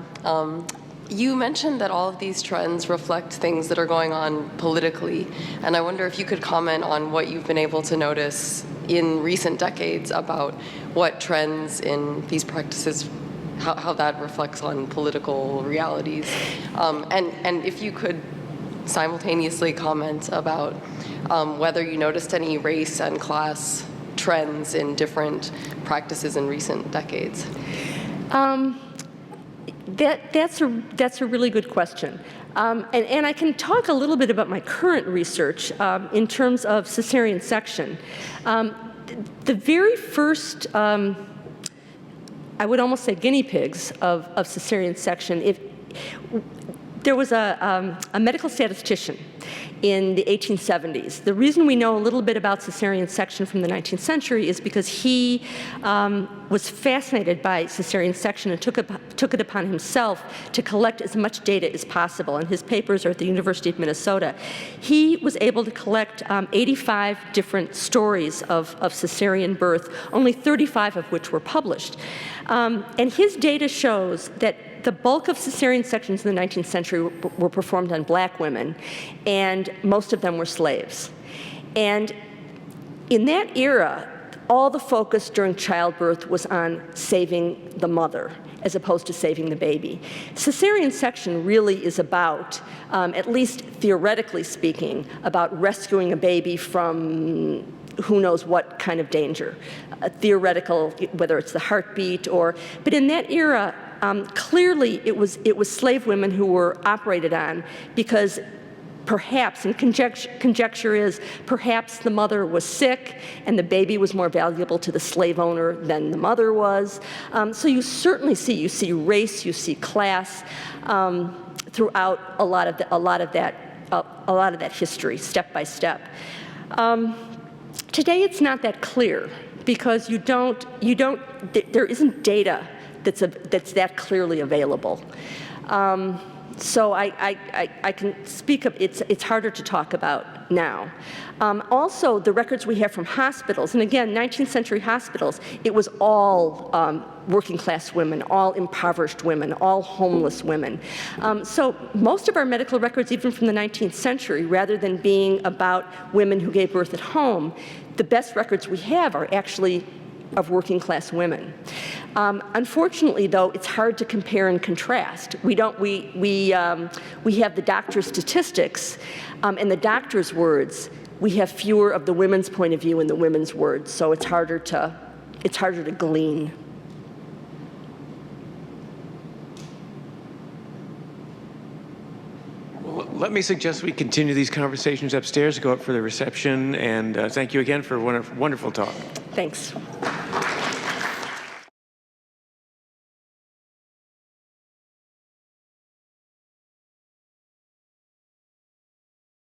You mentioned that all of these trends reflect things that are going on politically, and I wonder if you could comment on what you've been able to notice in recent decades about what trends in these practices, how that reflects on political realities, and if you could simultaneously comment about whether you noticed any race and class trends in different practices in recent decades. That's a really good question. And I can talk a little bit about my current research in terms of cesarean section. The very first, I would almost say guinea pigs of cesarean section, there was a medical statistician in the 1870s. The reason we know a little bit about cesarean section from the 19th century is because he was fascinated by cesarean section and took it upon himself to collect as much data as possible. And his papers are at the University of Minnesota. He was able to collect 85 different stories of cesarean birth, only 35 of which were published. And his data shows that the bulk of cesarean sections in the 19th century were performed on black women, and most of them were slaves. And in that era, all the focus during childbirth was on saving the mother as opposed to saving the baby. Cesarean section really is about, at least theoretically speaking, about rescuing a baby from who knows what kind of danger. Theoretical, whether it's the heartbeat but in that era, clearly it was slave women who were operated on because perhaps, and conjecture is, perhaps the mother was sick and the baby was more valuable to the slave owner than the mother was. So you certainly see race, you see class throughout a lot of that history, step by step. Today it's not that clear because there isn't data that's that clearly available. So I can speak of, it's harder to talk about now. Also, the records we have from hospitals, and again, 19th century hospitals, it was all working class women, all impoverished women, all homeless women. So most of our medical records, even from the 19th century, rather than being about women who gave birth at home, the best records we have are actually of working class women. Unfortunately, though, it's hard to compare and contrast. We have the doctor's statistics and the doctor's words. We have fewer of the women's point of view and the women's words, so it's harder to glean. Well, let me suggest we continue these conversations upstairs, go up for the reception, and thank you again for a wonderful talk. Thanks.